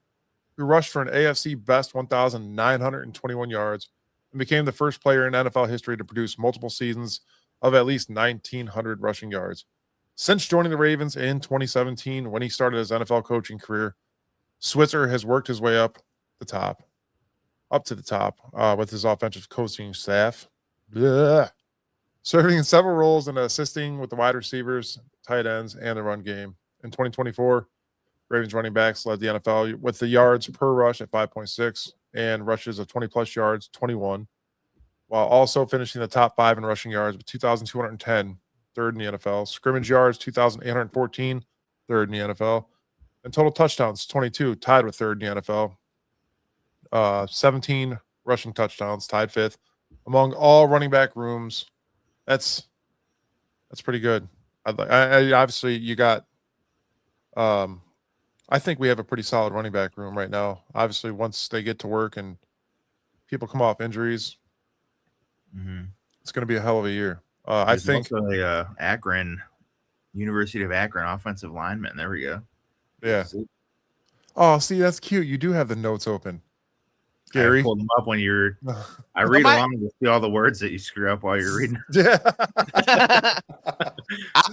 [SPEAKER 2] who rushed for an AFC best 1,921 yards and became the first player in NFL history to produce multiple seasons of at least 1,900 rushing yards. Since joining the Ravens in 2017, when he started his NFL coaching career, Switzer has worked his way up to the top with his offensive coaching staff, serving in several roles and assisting with the wide receivers, tight ends, and the run game. In 2024, Ravens running backs led the NFL with the yards per rush at 5.6 and rushes of 20-plus yards, 21, while also finishing the top 5 in rushing yards with 2,210, 3rd in the NFL. Scrimmage yards, 2,814, 3rd in the NFL. And total touchdowns, 22, tied with 3rd in the NFL. 17 rushing touchdowns, tied 5th. Among all running back rooms, that's pretty good. I obviously, you got I think we have a pretty solid running back room right now. Obviously, once they get to work and people come off injuries, it's going to be a hell of a year. I think
[SPEAKER 3] also a Akron, University of Akron offensive lineman. There we go.
[SPEAKER 2] Yeah. Oh, see, that's cute. You do have the notes open. Gary,
[SPEAKER 3] I pulled them up when you're. I read along to see all the words that you screw up while you're reading.
[SPEAKER 2] Yeah.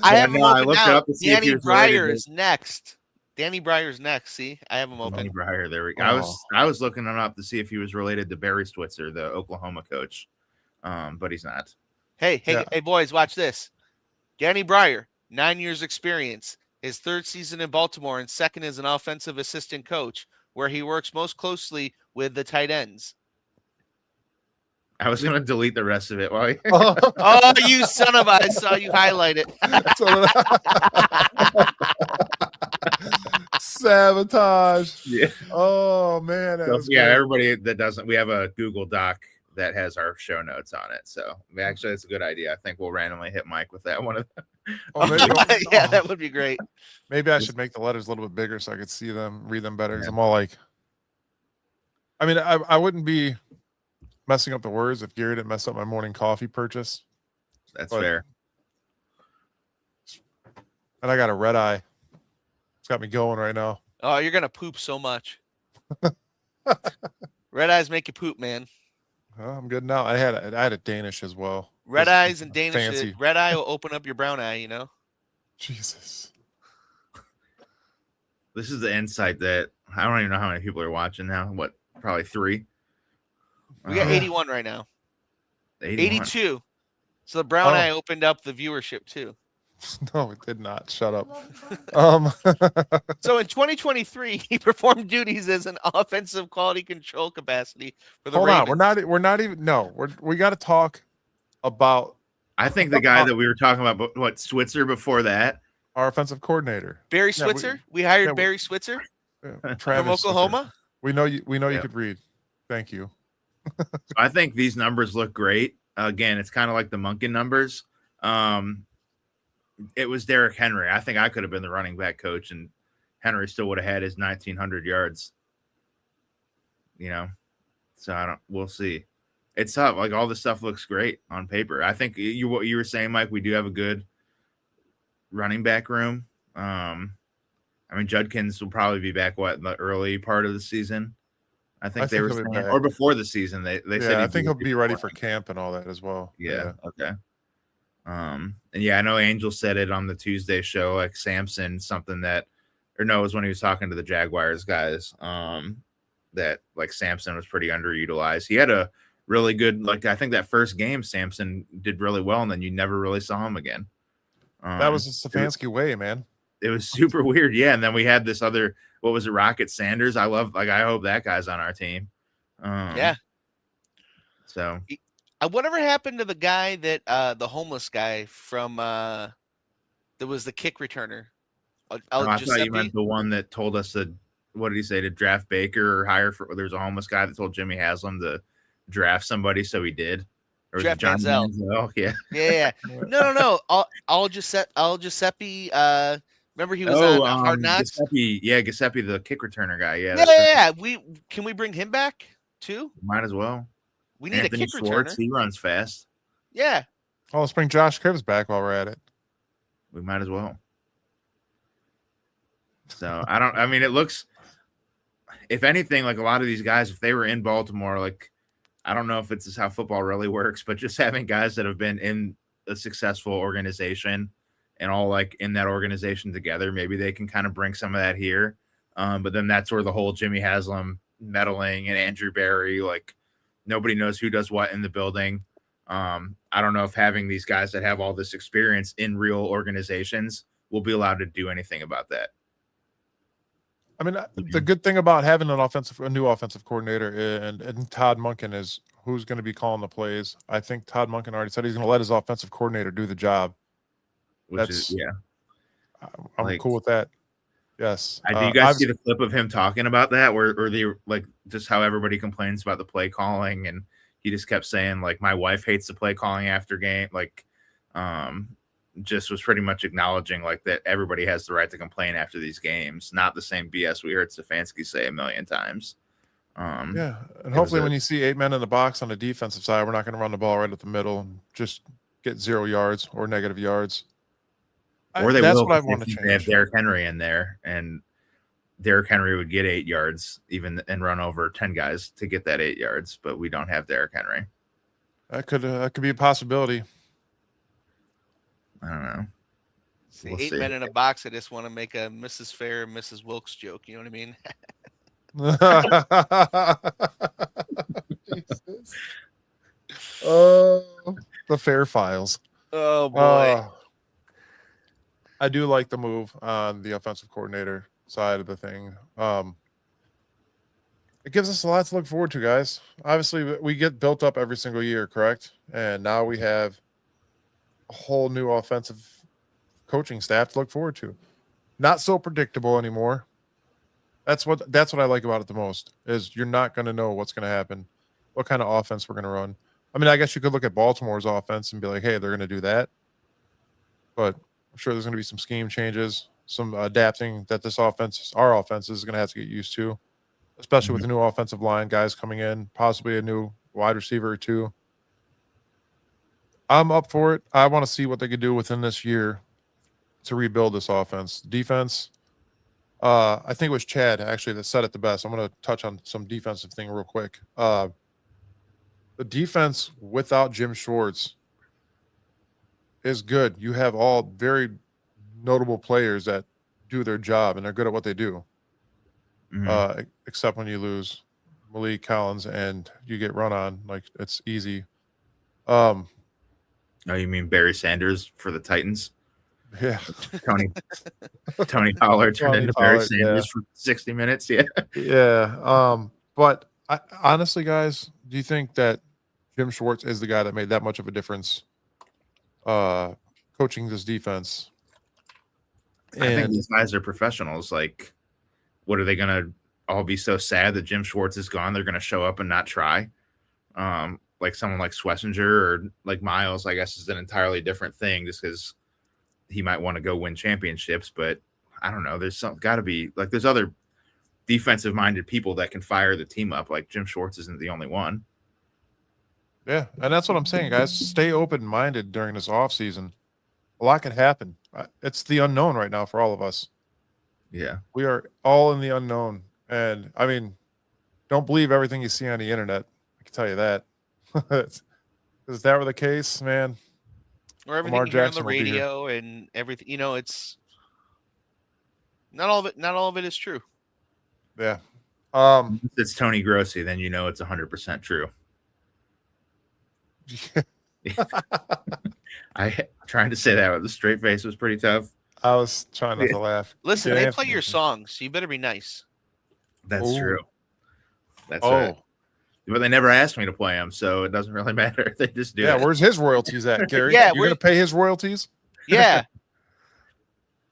[SPEAKER 1] I have them
[SPEAKER 3] I
[SPEAKER 1] open
[SPEAKER 3] looked
[SPEAKER 1] now.
[SPEAKER 3] up to see if he
[SPEAKER 1] Danny
[SPEAKER 3] was
[SPEAKER 1] Bryer
[SPEAKER 3] related.
[SPEAKER 1] is next. Danny Bryer's next. See, I have him open.
[SPEAKER 3] Danny Bryer. There we go.
[SPEAKER 2] Oh.
[SPEAKER 3] I was looking him up to see if he was related to Barry Switzer, the Oklahoma coach, but he's not.
[SPEAKER 1] Hey, boys, watch this. Danny Bryer, 9 years experience. His 3rd season in Baltimore and 2nd as an offensive assistant coach, where he works most closely with the tight ends.
[SPEAKER 3] I was going to delete the rest of it. While
[SPEAKER 1] Oh, you son of a! I saw you highlight it.
[SPEAKER 2] Sabotage.
[SPEAKER 3] Yeah.
[SPEAKER 2] Oh man.
[SPEAKER 3] So, yeah, everybody that doesn't, we have a Google Doc that has our show notes on it. So actually, it's a good idea. I think we'll randomly hit Mike with that one.
[SPEAKER 1] Yeah, that would be great.
[SPEAKER 2] Maybe I should make the letters a little bit bigger so I could see them, read them better. Because I'm all like, I mean, I wouldn't be messing up the words if Gary didn't mess up my morning coffee purchase.
[SPEAKER 3] That's fair.
[SPEAKER 2] And I got a red eye. It's got me going right now.
[SPEAKER 1] Oh, you're gonna poop so much. Red eyes make you poop, man.
[SPEAKER 2] Oh, I'm good now. I had a Danish as well.
[SPEAKER 1] Red eyes and Danish.
[SPEAKER 2] Fancy.
[SPEAKER 1] Red eye will open up your brown eye. You know.
[SPEAKER 2] Jesus.
[SPEAKER 3] This is the insight that I don't even know how many people are watching now. What? Probably 3.
[SPEAKER 1] We got 81 right now. 82. So the brown eye opened up the viewership too.
[SPEAKER 2] No, it did not. Shut up.
[SPEAKER 1] So in 2023, he performed duties as an offensive quality control capacity for the
[SPEAKER 2] Hold
[SPEAKER 1] Ravens.
[SPEAKER 2] on. We're not even. No, we got to talk about.
[SPEAKER 3] I think the guy that we were talking about, what, Switzer before that?
[SPEAKER 2] Our offensive coordinator,
[SPEAKER 1] Barry Switzer. We hired Barry Switzer
[SPEAKER 2] Travis
[SPEAKER 1] from Oklahoma.
[SPEAKER 2] Switzer. We know you could read. Thank you.
[SPEAKER 3] I think these numbers look great. Again, it's kind of like the Monken numbers. It was Derrick Henry. I think I could have been the running back coach, and Henry still would have had his 1,900 yards. You know, so we'll see. It's tough. Like, all this stuff looks great on paper. I think what you were saying, Mike, we do have a good running back room. I mean, Judkins will probably be back in the early part of the season. I think they were saying, or before the season. They said
[SPEAKER 2] I think he'll be ready for camp and all that as well.
[SPEAKER 3] Yeah. Okay. And yeah, I know Angel said it on the Tuesday show, like Samson, something that, or no, it was when he was talking to the Jaguars guys, that like Samson was pretty underutilized. He had a really good, like, I think that first game Samson did really well, and then you never really saw him again.
[SPEAKER 2] That was the Stefanski way, man.
[SPEAKER 3] was super weird. Yeah, and then we had this other, what was it, Rocket Sanders? I hope that guy's on our team.
[SPEAKER 1] Yeah.
[SPEAKER 3] So
[SPEAKER 1] Whatever happened to the guy that the homeless guy from that was the kick returner?
[SPEAKER 3] I thought you
[SPEAKER 1] Giuseppe?
[SPEAKER 3] meant the one that told us that, what did he say, to draft Baker or hire for, there's a homeless guy that told Jimmy Haslam to draft somebody, so he did. Or was
[SPEAKER 1] Draft
[SPEAKER 3] it John
[SPEAKER 1] Manziel.
[SPEAKER 3] Manziel? Yeah.
[SPEAKER 1] Yeah. No. I'll Giuseppe. Remember he was on Hard Knocks.
[SPEAKER 3] Giuseppe, the kick returner guy. Yeah.
[SPEAKER 1] Yeah. Can we bring him back too?
[SPEAKER 3] Might as well.
[SPEAKER 1] We need
[SPEAKER 3] Anthony
[SPEAKER 1] a kick
[SPEAKER 3] Schwartz,
[SPEAKER 1] returner.
[SPEAKER 3] he runs fast.
[SPEAKER 1] Yeah.
[SPEAKER 2] Oh, let's bring Josh Cribbs back while we're at it.
[SPEAKER 3] We might as well. So I mean, it looks, if anything, like a lot of these guys, if they were in Baltimore, like, I don't know if it's how football really works, but just having guys that have been in a successful organization and all like in that organization together, maybe they can kind of bring some of that here. But then that's where the whole Jimmy Haslam meddling and Andrew Berry, like, nobody knows who does what in the building. I don't know if having these guys that have all this experience in real organizations will be allowed to do anything about that.
[SPEAKER 2] I mean, the good thing about having a new offensive coordinator and Todd Monken is who's going to be calling the plays. I think Todd Monken already said he's going to let his offensive coordinator do the job. I'm
[SPEAKER 3] like,
[SPEAKER 2] cool with that. Yes.
[SPEAKER 3] Do you guys see the clip of him talking about that, or the, like, just how everybody complains about the play calling, and he just kept saying, like, my wife hates the play calling after game, like, just was pretty much acknowledging, like, that everybody has the right to complain after these games, not the same BS we heard Stefanski say a million times.
[SPEAKER 2] Yeah, and hopefully when you see 8 men in the box on the defensive side, we're not going to run the ball right at the middle and just get 0 yards or negative yards.
[SPEAKER 3] Or
[SPEAKER 2] that's what I want to change.
[SPEAKER 3] They have Derrick Henry in there, and Derrick Henry would get 8 yards even and run over 10 guys to get that 8 yards, but we don't have Derrick Henry.
[SPEAKER 2] That could be a possibility.
[SPEAKER 3] I don't know.
[SPEAKER 1] See, we'll 8 men in a box. I just want to make a Mrs. Fair, Mrs. Wilkes joke. You know what I mean?
[SPEAKER 2] Jesus. Oh, the Fair Files.
[SPEAKER 1] Oh boy.
[SPEAKER 2] I do like the move on the offensive coordinator side of the thing. It gives us a lot to look forward to, guys. Obviously, we get built up every single year, correct? And now we have a whole new offensive coaching staff to look forward to. Not so predictable anymore. That's what I like about it the most, is you're not going to know what's going to happen, what kind of offense we're going to run. I mean, I guess you could look at Baltimore's offense and be like, hey, they're going to do that. But I'm sure there's going to be some scheme changes, some adapting that our offense is going to have to get used to, especially with the new offensive line, guys coming in, possibly a new wide receiver or two. I'm up for it. I want to see what they could do within this year to rebuild this offense. Defense, I think it was Chad actually that said it the best. I'm going to touch on some defensive thing real quick. The defense without Jim Schwartz is good. You have all very notable players that do their job and they're good at what they do. Except when you lose Malik Collins and you get run on, like, it's easy.
[SPEAKER 3] Oh, you mean Barry Sanders for the Titans?
[SPEAKER 2] Yeah.
[SPEAKER 3] Tony Pollard turned into Barry Sanders for 60 minutes. Yeah.
[SPEAKER 2] Yeah. But honestly, guys, do you think that Jim Schwartz is the guy that made that much of a difference coaching this defense?
[SPEAKER 3] I think these guys are professionals. Like, what are they going to all be so sad that Jim Schwartz is gone? They're going to show up and not try. Like someone like Swessinger or like Miles, I guess, is an entirely different thing, just because he might want to go win championships. But I don't know. There's got to be, like, there's other defensive minded people that can fire the team up. Like, Jim Schwartz isn't the only one.
[SPEAKER 2] Yeah. And that's what I'm saying, guys. Stay open minded during this off season. A lot could happen. It's the unknown right now for all of us.
[SPEAKER 3] Yeah.
[SPEAKER 2] We are all in the unknown. And I mean, don't believe everything you see on the internet. I can tell you that. Is that were the case, man?
[SPEAKER 1] Or everything you hear on the radio and everything, you know, it's not all of it is true.
[SPEAKER 2] Yeah.
[SPEAKER 3] If it's Tony Grossi, then you know it's 100% true. I trying to say that with a straight face was pretty tough.
[SPEAKER 2] I was trying not to laugh.
[SPEAKER 1] Listen,
[SPEAKER 2] Get
[SPEAKER 1] they
[SPEAKER 2] Anthony
[SPEAKER 1] play your
[SPEAKER 2] some-
[SPEAKER 1] songs, so you better be nice.
[SPEAKER 3] That's
[SPEAKER 2] Ooh.
[SPEAKER 3] true. That's
[SPEAKER 2] Oh,
[SPEAKER 3] right. But they never asked me to play them, so it doesn't really matter. They just do
[SPEAKER 2] yeah.
[SPEAKER 3] it.
[SPEAKER 2] Where's his royalties at, Gary?
[SPEAKER 1] Yeah,
[SPEAKER 2] You're gonna pay his royalties?
[SPEAKER 1] Yeah.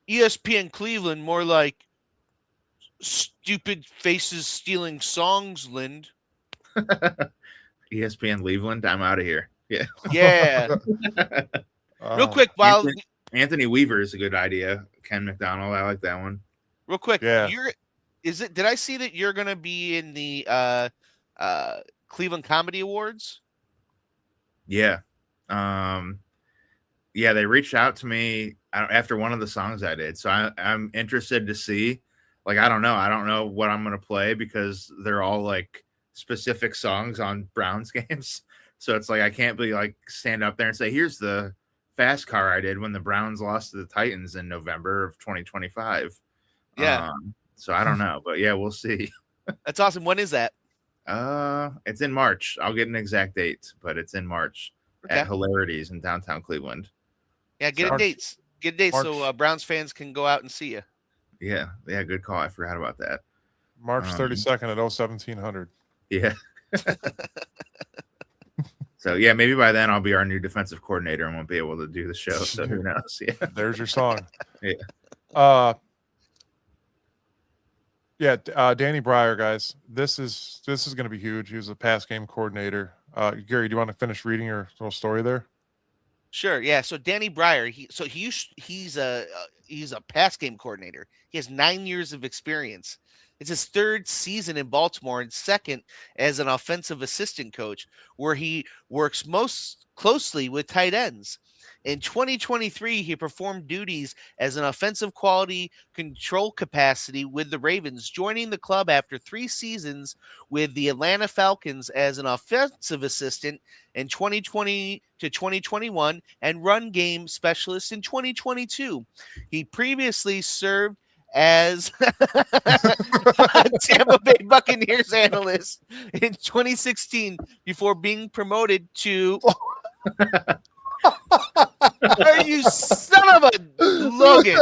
[SPEAKER 1] ESPN Cleveland, more like stupid faces stealing songs, Lind.
[SPEAKER 3] ESPN Cleveland. I'm out of here. Yeah.
[SPEAKER 1] Yeah. Real quick, while
[SPEAKER 3] Anthony Weaver is a good idea. Ken McDonald. I like that one.
[SPEAKER 1] real quick,
[SPEAKER 2] Yeah.
[SPEAKER 1] did I see that you're gonna be in the Cleveland Comedy Awards?
[SPEAKER 3] Yeah. Yeah, they reached out to me after one of the songs I did. So I'm interested to see. Like, I don't know what I'm going to play because they're all like specific songs on Browns games. So it's like I can't be like stand up there and say, here's the fast car I did when the Browns lost to the Titans in November of 2025.
[SPEAKER 1] Yeah.
[SPEAKER 3] So I don't know, but yeah, we'll see.
[SPEAKER 1] That's awesome. When is that?
[SPEAKER 3] It's in March. I'll get an exact date, but it's in March at
[SPEAKER 1] Okay.
[SPEAKER 3] Hilarities in downtown Cleveland.
[SPEAKER 1] Yeah, get
[SPEAKER 2] March-
[SPEAKER 1] dates. Get dates so
[SPEAKER 2] March.
[SPEAKER 1] Browns fans can go out and see you.
[SPEAKER 3] Yeah, good call. I forgot about that.
[SPEAKER 2] March 32nd at 1700.
[SPEAKER 3] Yeah. So yeah, maybe by then I'll be our new defensive coordinator and won't be able to do the show. So who knows? Yeah.
[SPEAKER 2] There's your song.
[SPEAKER 3] Yeah.
[SPEAKER 2] Danny Bryer, guys. This is going to be huge. He was a pass game coordinator. Gary, do you want to finish reading your little story there?
[SPEAKER 1] Sure. Yeah. So Danny Bryer, he's a pass game coordinator. He has 9 years of experience. It's his third season in Baltimore and second as an offensive assistant coach, where he works most closely with tight ends. In 2023, he performed duties as an offensive quality control capacity with the Ravens, joining the club after 3 seasons with the Atlanta Falcons as an offensive assistant in 2020 to 2021 and run game specialist in 2022. He previously served as a Tampa Bay Buccaneers analyst in 2016 before being promoted to you son of a Logan.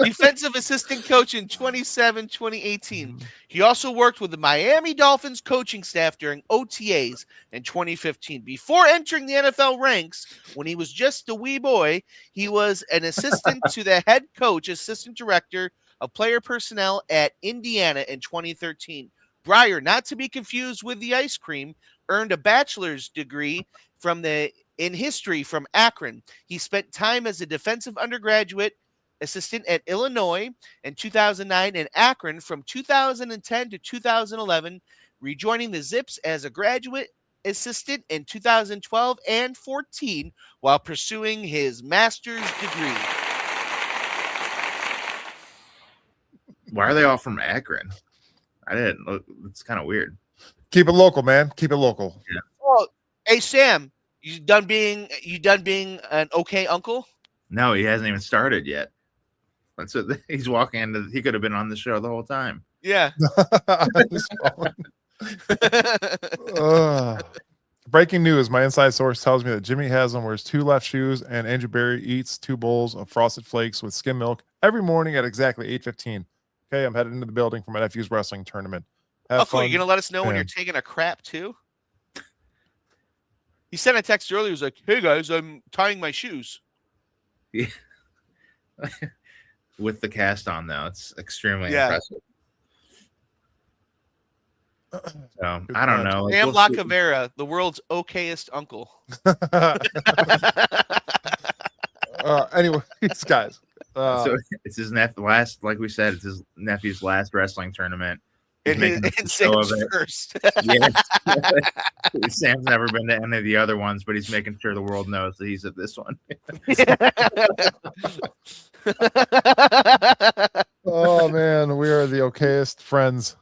[SPEAKER 1] Defensive assistant coach in 2018. He also worked with the Miami Dolphins coaching staff during OTAs in 2015. Before entering the NFL ranks, when he was just a wee boy, he was an assistant to the head coach, assistant director of player personnel at Indiana in 2013. Bryer, not to be confused with the ice cream, earned a bachelor's degree in history from Akron. He spent time as a defensive undergraduate assistant at Illinois in 2009 and Akron from 2010 to 2011, rejoining the Zips as a graduate assistant in 2012 and 14 while pursuing his master's degree.
[SPEAKER 3] Why are they all from Akron? I didn't look. It's kind of weird.
[SPEAKER 2] Keep it local, man. Keep it local.
[SPEAKER 3] Yeah.
[SPEAKER 1] Oh, hey Sam, you done being an okay uncle?
[SPEAKER 3] No, he hasn't even started yet. That's what he's walking into. He could have been on the show the whole time.
[SPEAKER 1] Yeah.
[SPEAKER 2] Breaking news. My inside source tells me that Jimmy Haslam wears 2 left shoes and Andrew Berry eats 2 bowls of Frosted Flakes with skim milk every morning at exactly 8:15. Okay, I'm headed into the building for my nephew's wrestling tournament. Have
[SPEAKER 1] Cool.
[SPEAKER 2] fun.
[SPEAKER 1] You're going to let us know when
[SPEAKER 2] Yeah.
[SPEAKER 1] you're taking a crap too? He sent a text earlier. He was like, hey guys, I'm tying my shoes.
[SPEAKER 3] Yeah. With the cast on, though, it's extremely
[SPEAKER 1] Yeah.
[SPEAKER 3] impressive. So, I don't know. Like,
[SPEAKER 1] Sam
[SPEAKER 3] we'll see.
[SPEAKER 1] LaCavera, the world's okayest uncle.
[SPEAKER 2] Anyways, guys.
[SPEAKER 3] So it's his last, like we said, it's his nephew's last wrestling tournament. He's
[SPEAKER 1] And
[SPEAKER 3] making a
[SPEAKER 1] and
[SPEAKER 3] show
[SPEAKER 1] Sam's
[SPEAKER 3] of it.
[SPEAKER 1] first.
[SPEAKER 3] Yeah. Sam's never been to any of the other ones, but he's making sure the world knows that he's at this one.
[SPEAKER 2] Oh man, we are the okayest friends.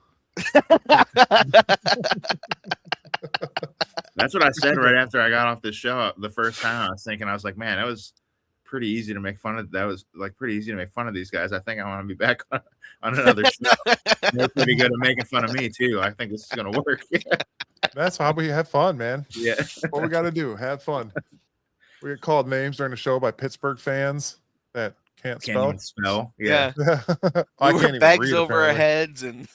[SPEAKER 3] That's what I said right after I got off the show the first time. I was like, man, that was pretty easy to make fun of. That was like pretty easy to make fun of these guys. I think I want to be back on another show. They're pretty good at making fun of me too. I think this is gonna work.
[SPEAKER 2] That's how we have fun, man.
[SPEAKER 3] Yeah.
[SPEAKER 2] What we got to do, have fun. We get called names during the show by Pittsburgh fans that can't
[SPEAKER 3] Can't
[SPEAKER 2] spell.
[SPEAKER 3] even spell. Yeah.
[SPEAKER 2] I
[SPEAKER 1] We
[SPEAKER 2] can't
[SPEAKER 1] were
[SPEAKER 2] even
[SPEAKER 1] bags
[SPEAKER 2] read,
[SPEAKER 1] over our
[SPEAKER 2] apparently.
[SPEAKER 1] heads, and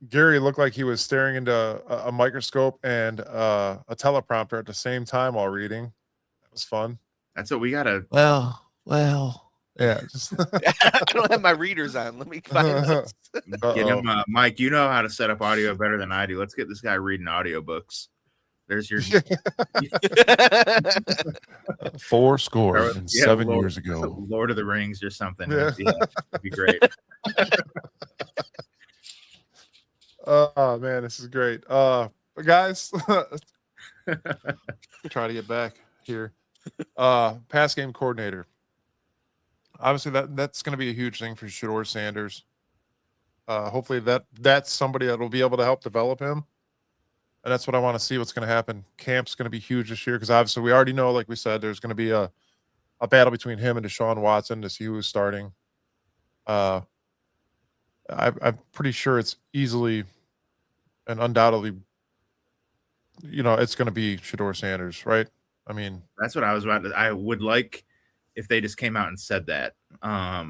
[SPEAKER 2] Gary looked like he was staring into a microscope and a teleprompter at the same time while reading. That was fun.
[SPEAKER 3] That's what we gotta.
[SPEAKER 2] Well. Yeah. Just
[SPEAKER 1] I don't have my readers on. Let me find those.
[SPEAKER 3] Get him, Mike. You know how to set up audio better than I do. Let's get this guy reading audiobooks. There's your
[SPEAKER 2] 4 score and 7
[SPEAKER 3] Lord,
[SPEAKER 2] years ago.
[SPEAKER 3] Lord of the Rings or something.
[SPEAKER 2] Yeah.
[SPEAKER 3] That'd be great.
[SPEAKER 2] Oh man, this is great. Guys, try to get back here. Pass game coordinator. Obviously, that's going to be a huge thing for Shedeur Sanders. Hopefully, that's somebody that will be able to help develop him, and that's what I want to see. What's going to happen? Camp's going to be huge this year because obviously we already know, like we said, there's going to be a battle between him and Deshaun Watson to see who's starting. I'm pretty sure it's easily and undoubtedly, it's going to be Shedeur Sanders, right? I mean,
[SPEAKER 3] that's what I was about to. I would like if they just came out and said that. I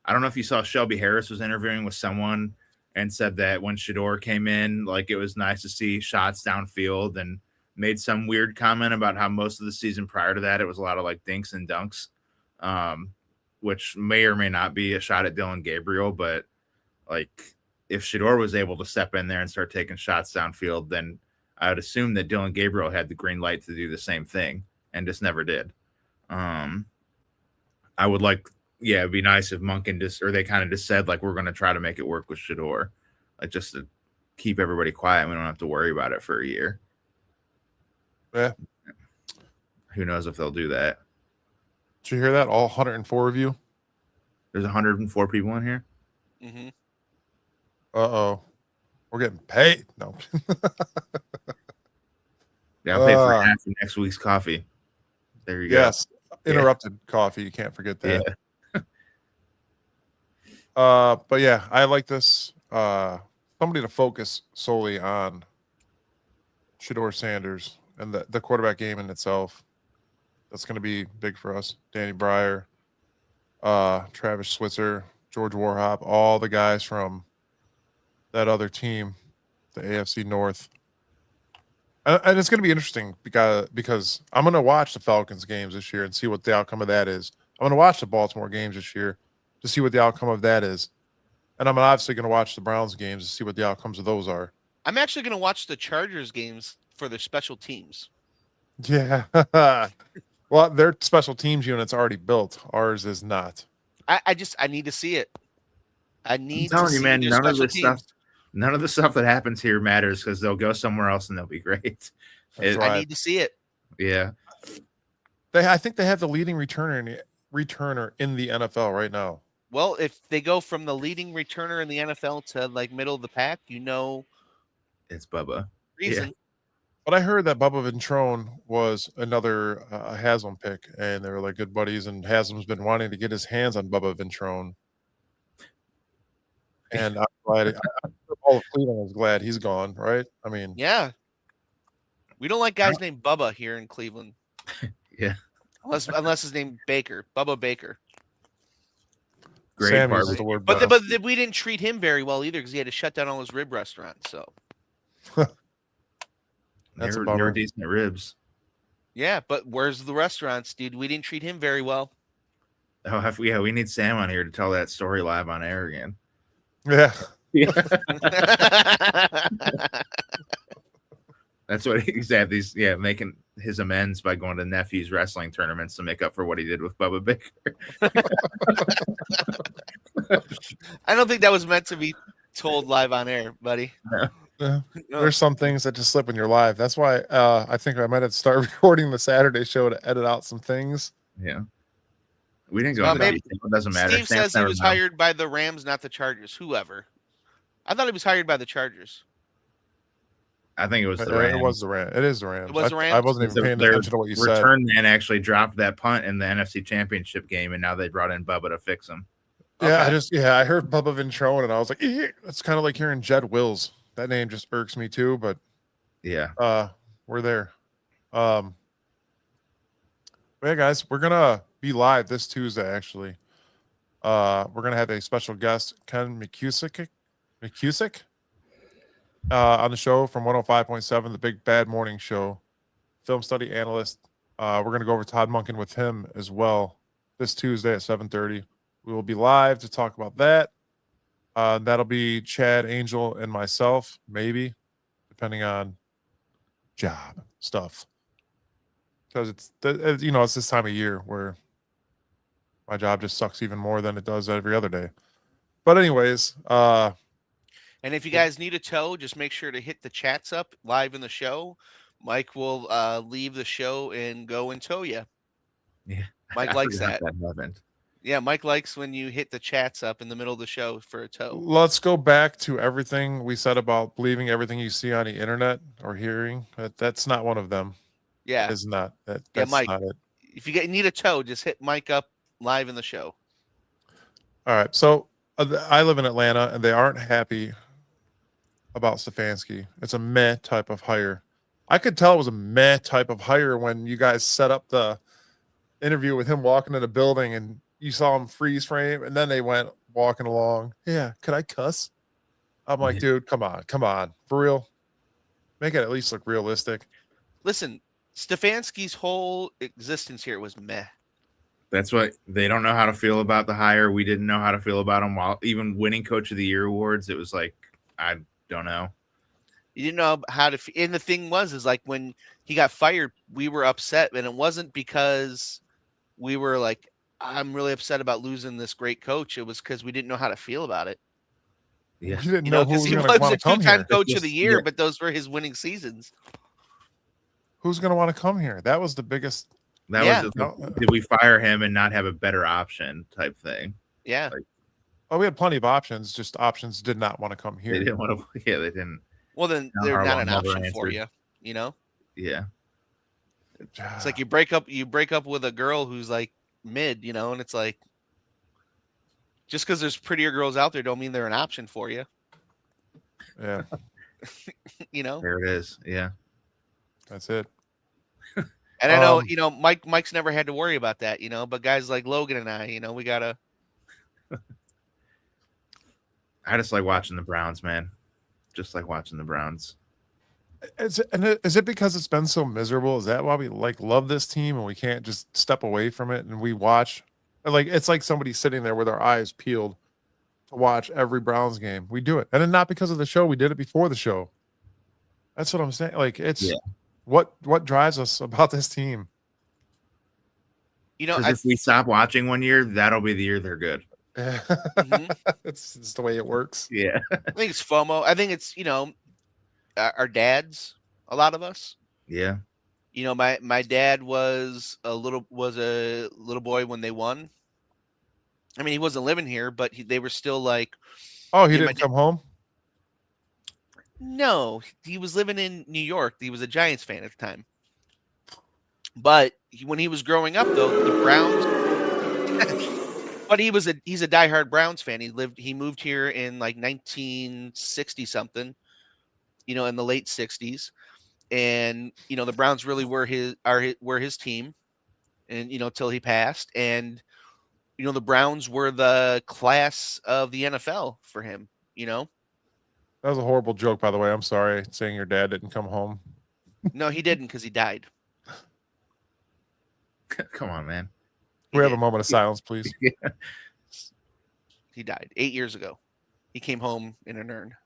[SPEAKER 3] don't know if you saw Shelby Harris was interviewing with someone and said that when Shedeur came in, like it was nice to see shots downfield, and made some weird comment about how most of the season prior to that it was a lot of like dinks and dunks, which may or may not be a shot at Dylan Gabriel, but like if Shedeur was able to step in there and start taking shots downfield, then I would assume that Dylan Gabriel had the green light to do the same thing and just never did. I would like, it'd be nice if Monken they kind of just said like we're going to try to make it work with Shedeur, like just to keep everybody quiet. We don't have to worry about it for a year.
[SPEAKER 2] Yeah.
[SPEAKER 3] Who knows if they'll do that?
[SPEAKER 2] Did you hear that? All 104 of you?
[SPEAKER 3] There's 104 people in here.
[SPEAKER 1] Mm-hmm.
[SPEAKER 2] Uh-oh. We're getting paid. No.
[SPEAKER 3] Yeah, I'll pay for half of next week's coffee. There you go.
[SPEAKER 2] Yes. Interrupted coffee. You can't forget that.
[SPEAKER 3] Yeah.
[SPEAKER 2] But yeah, I like this. Somebody to focus solely on Shedeur Sanders and the quarterback game in itself. That's going to be big for us. Danny Bryer, Travis Switzer, George Warhop, all the guys from that other team, the AFC North. And it's going to be interesting because I'm going to watch the Falcons games this year and see what the outcome of that is. I'm going to watch the Baltimore games this year to see what the outcome of that is. And I'm obviously going to watch the Browns games to see what the outcomes of those are.
[SPEAKER 1] I'm actually going to watch the Chargers games for their special teams.
[SPEAKER 2] Yeah. Well, their special teams unit's already built. Ours is not.
[SPEAKER 1] I need to see it.
[SPEAKER 3] I'm telling you, man, none of the stuff that happens here matters because they'll go somewhere else and they'll be great.
[SPEAKER 1] I need to see it.
[SPEAKER 3] Yeah.
[SPEAKER 2] I think they have the leading returner in the NFL right now.
[SPEAKER 1] Well, if they go from the leading returner in the NFL to like middle of the pack,
[SPEAKER 3] it's Bubba.
[SPEAKER 1] Reason.
[SPEAKER 3] Yeah.
[SPEAKER 2] But I heard that Bubba Ventrone was another Haslam pick, and they were like good buddies, and Haslam's been wanting to get his hands on Bubba Ventrone. And I'm glad all of Cleveland is glad he's gone, right? I mean,
[SPEAKER 1] yeah. We don't like guys named Bubba here in Cleveland.
[SPEAKER 3] Yeah.
[SPEAKER 1] Unless his name Baker, Bubba Baker.
[SPEAKER 3] Great
[SPEAKER 2] Sam
[SPEAKER 3] part.
[SPEAKER 2] uses the word
[SPEAKER 1] but we didn't treat him very well either because he had to shut down all his rib restaurants. So
[SPEAKER 2] that's
[SPEAKER 3] they
[SPEAKER 2] a bummer.
[SPEAKER 3] were decent ribs.
[SPEAKER 1] Yeah, but where's the restaurants, dude? We didn't treat him very well.
[SPEAKER 3] Oh, we need Sam on here to tell that story live on air again.
[SPEAKER 2] Yeah.
[SPEAKER 3] That's what he's at. Making his amends by going to nephew's wrestling tournaments to make up for what he did with Bubba Baker.
[SPEAKER 1] I don't think that was meant to be told live on air, buddy.
[SPEAKER 2] No. There's some things that just slip when you're live. That's why I think I might have to start recording the Saturday show to edit out some things.
[SPEAKER 3] Yeah. We didn't go into detail. It doesn't matter.
[SPEAKER 1] Steve says he was hired by the Rams, not the Chargers. Whoever. I thought he was hired by the Chargers.
[SPEAKER 3] I think it was the Rams.
[SPEAKER 2] It was the Rams. It is the Rams.
[SPEAKER 1] It was the Rams?
[SPEAKER 2] I wasn't even paying attention to what you said.
[SPEAKER 3] Return man actually dropped that punt in the NFC Championship game, and now they brought in Bubba to fix him.
[SPEAKER 2] Yeah, okay. I heard Bubba Ventrone, and I was like, it's kind of like hearing Jed Wills. That name just irks me too, but
[SPEAKER 3] yeah,
[SPEAKER 2] we're there. Yeah, guys, we're gonna be live this Tuesday, actually. We're going to have a special guest, Ken McCusick on the show from 105.7, the Big Bad Morning Show, film study analyst. We're going to go over Todd Monken with him as well this Tuesday at 7:30. We will be live to talk about that. That'll be Chad, Angel, and myself, maybe, depending on job stuff. Because it's this time of year where my job just sucks even more than it does every other day. But anyways,
[SPEAKER 1] And if you guys need a tow, just make sure to hit the chats up live in the show. Mike will leave the show and go and tow you.
[SPEAKER 3] Yeah,
[SPEAKER 1] Mike
[SPEAKER 3] I
[SPEAKER 1] likes
[SPEAKER 3] forgot
[SPEAKER 1] that.
[SPEAKER 3] happened.
[SPEAKER 1] Yeah, Mike likes when you hit the chats up in the middle of the show for a tow.
[SPEAKER 2] let's go back to everything we said about believing everything you see on the internet or hearing. That's not one of them.
[SPEAKER 1] Yeah,
[SPEAKER 2] It's not. That's
[SPEAKER 1] Mike.
[SPEAKER 2] not it.
[SPEAKER 1] If you need a tow, just hit Mike up live in the show.
[SPEAKER 2] All right. So I live in Atlanta, and they aren't happy about Stefanski. It's a meh type of hire. I could tell it was a meh type of hire when you guys set up the interview with him walking in the building and you saw him freeze frame, and then they went walking along. Yeah, could I cuss? I'm like, dude, come on, for real. Make it at least look realistic.
[SPEAKER 1] Listen, Stefanski's whole existence here was meh.
[SPEAKER 3] That's what they don't know how to feel about the hire. We didn't know how to feel about him while even winning Coach of the Year awards. It was like, I don't know.
[SPEAKER 1] You didn't know how to. And the thing is like when he got fired, we were upset, and it wasn't because we were like, I'm really upset about losing this great coach. It was because we didn't know how to feel about it.
[SPEAKER 2] Yeah, you didn't
[SPEAKER 1] You
[SPEAKER 2] know
[SPEAKER 1] know,
[SPEAKER 2] who
[SPEAKER 1] because
[SPEAKER 2] was
[SPEAKER 1] he
[SPEAKER 2] going to
[SPEAKER 1] was
[SPEAKER 2] want
[SPEAKER 1] a
[SPEAKER 2] to come
[SPEAKER 1] two-time
[SPEAKER 2] here.
[SPEAKER 1] coach of the year, but those were his winning seasons.
[SPEAKER 2] Who's going to want to come here? That was the biggest.
[SPEAKER 3] That was did we fire him and not have a better option type thing?
[SPEAKER 1] Yeah.
[SPEAKER 2] Oh, we had plenty of options. Just options did not want to come here.
[SPEAKER 3] They didn't want to. Yeah, they didn't.
[SPEAKER 1] Well, then they're not an option for you. You know.
[SPEAKER 3] Yeah.
[SPEAKER 1] It's like you break up with a girl who's like mid, you know, and it's like just because there's prettier girls out there don't mean they're an option for you.
[SPEAKER 2] Yeah.
[SPEAKER 1] You know.
[SPEAKER 3] There it is. Yeah.
[SPEAKER 2] That's it.
[SPEAKER 1] And I know, you know, Mike's never had to worry about that, you know, but guys like Logan and I, you know, we gotta.
[SPEAKER 3] I just like watching the Browns, man. Just like watching the Browns.
[SPEAKER 2] Is it because it's been so miserable? Is that why we love this team and we can't just step away from it and we watch? Like it's like somebody sitting there with our eyes peeled to watch every Browns game. We do it, and then not because of the show. We did it before the show. That's what I'm saying. Like it's what drives us about this team.
[SPEAKER 1] You know,
[SPEAKER 3] if we stop watching one year, that'll be the year they're good.
[SPEAKER 2] It's the way it works.
[SPEAKER 3] Yeah.
[SPEAKER 1] I think it's FOMO. I think it's, you know, our dads, a lot of us.
[SPEAKER 3] Yeah.
[SPEAKER 1] You know, my dad was a little boy when they won. I mean, he wasn't living here, but they were still like.
[SPEAKER 2] Oh, he didn't come home?
[SPEAKER 1] No, he was living in New York. He was a Giants fan at the time. But when he was growing up, though, the Browns. But he's a diehard Browns fan. He moved here in like 1960 something, you know, in the late 60s, and you know the Browns really were his team, and you know till he passed, and you know the Browns were the class of the NFL for him. You know,
[SPEAKER 2] that was a horrible joke, by the way. I'm sorry saying your dad didn't come home.
[SPEAKER 1] No, he didn't because he died.
[SPEAKER 3] Come on, man.
[SPEAKER 2] We have a moment of silence, please.
[SPEAKER 1] He died 8 years ago. He came home in an urn.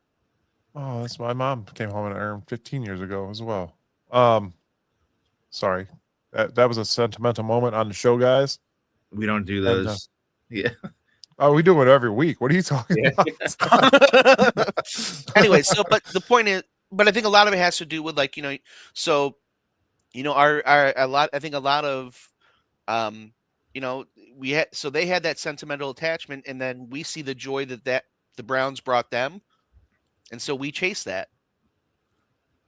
[SPEAKER 2] Oh, that's my mom came home in an urn 15 years ago as well. Sorry. That was a sentimental moment on the show, guys.
[SPEAKER 3] We don't do those. Yeah.
[SPEAKER 2] Oh, we do it every week. What are you talking about?
[SPEAKER 1] Anyway, but the point is, but I think a lot of it has to do with like, you know, so, you know, I think a lot of, you know, they had that sentimental attachment, and then we see the joy that the Browns brought them, and so we chase that.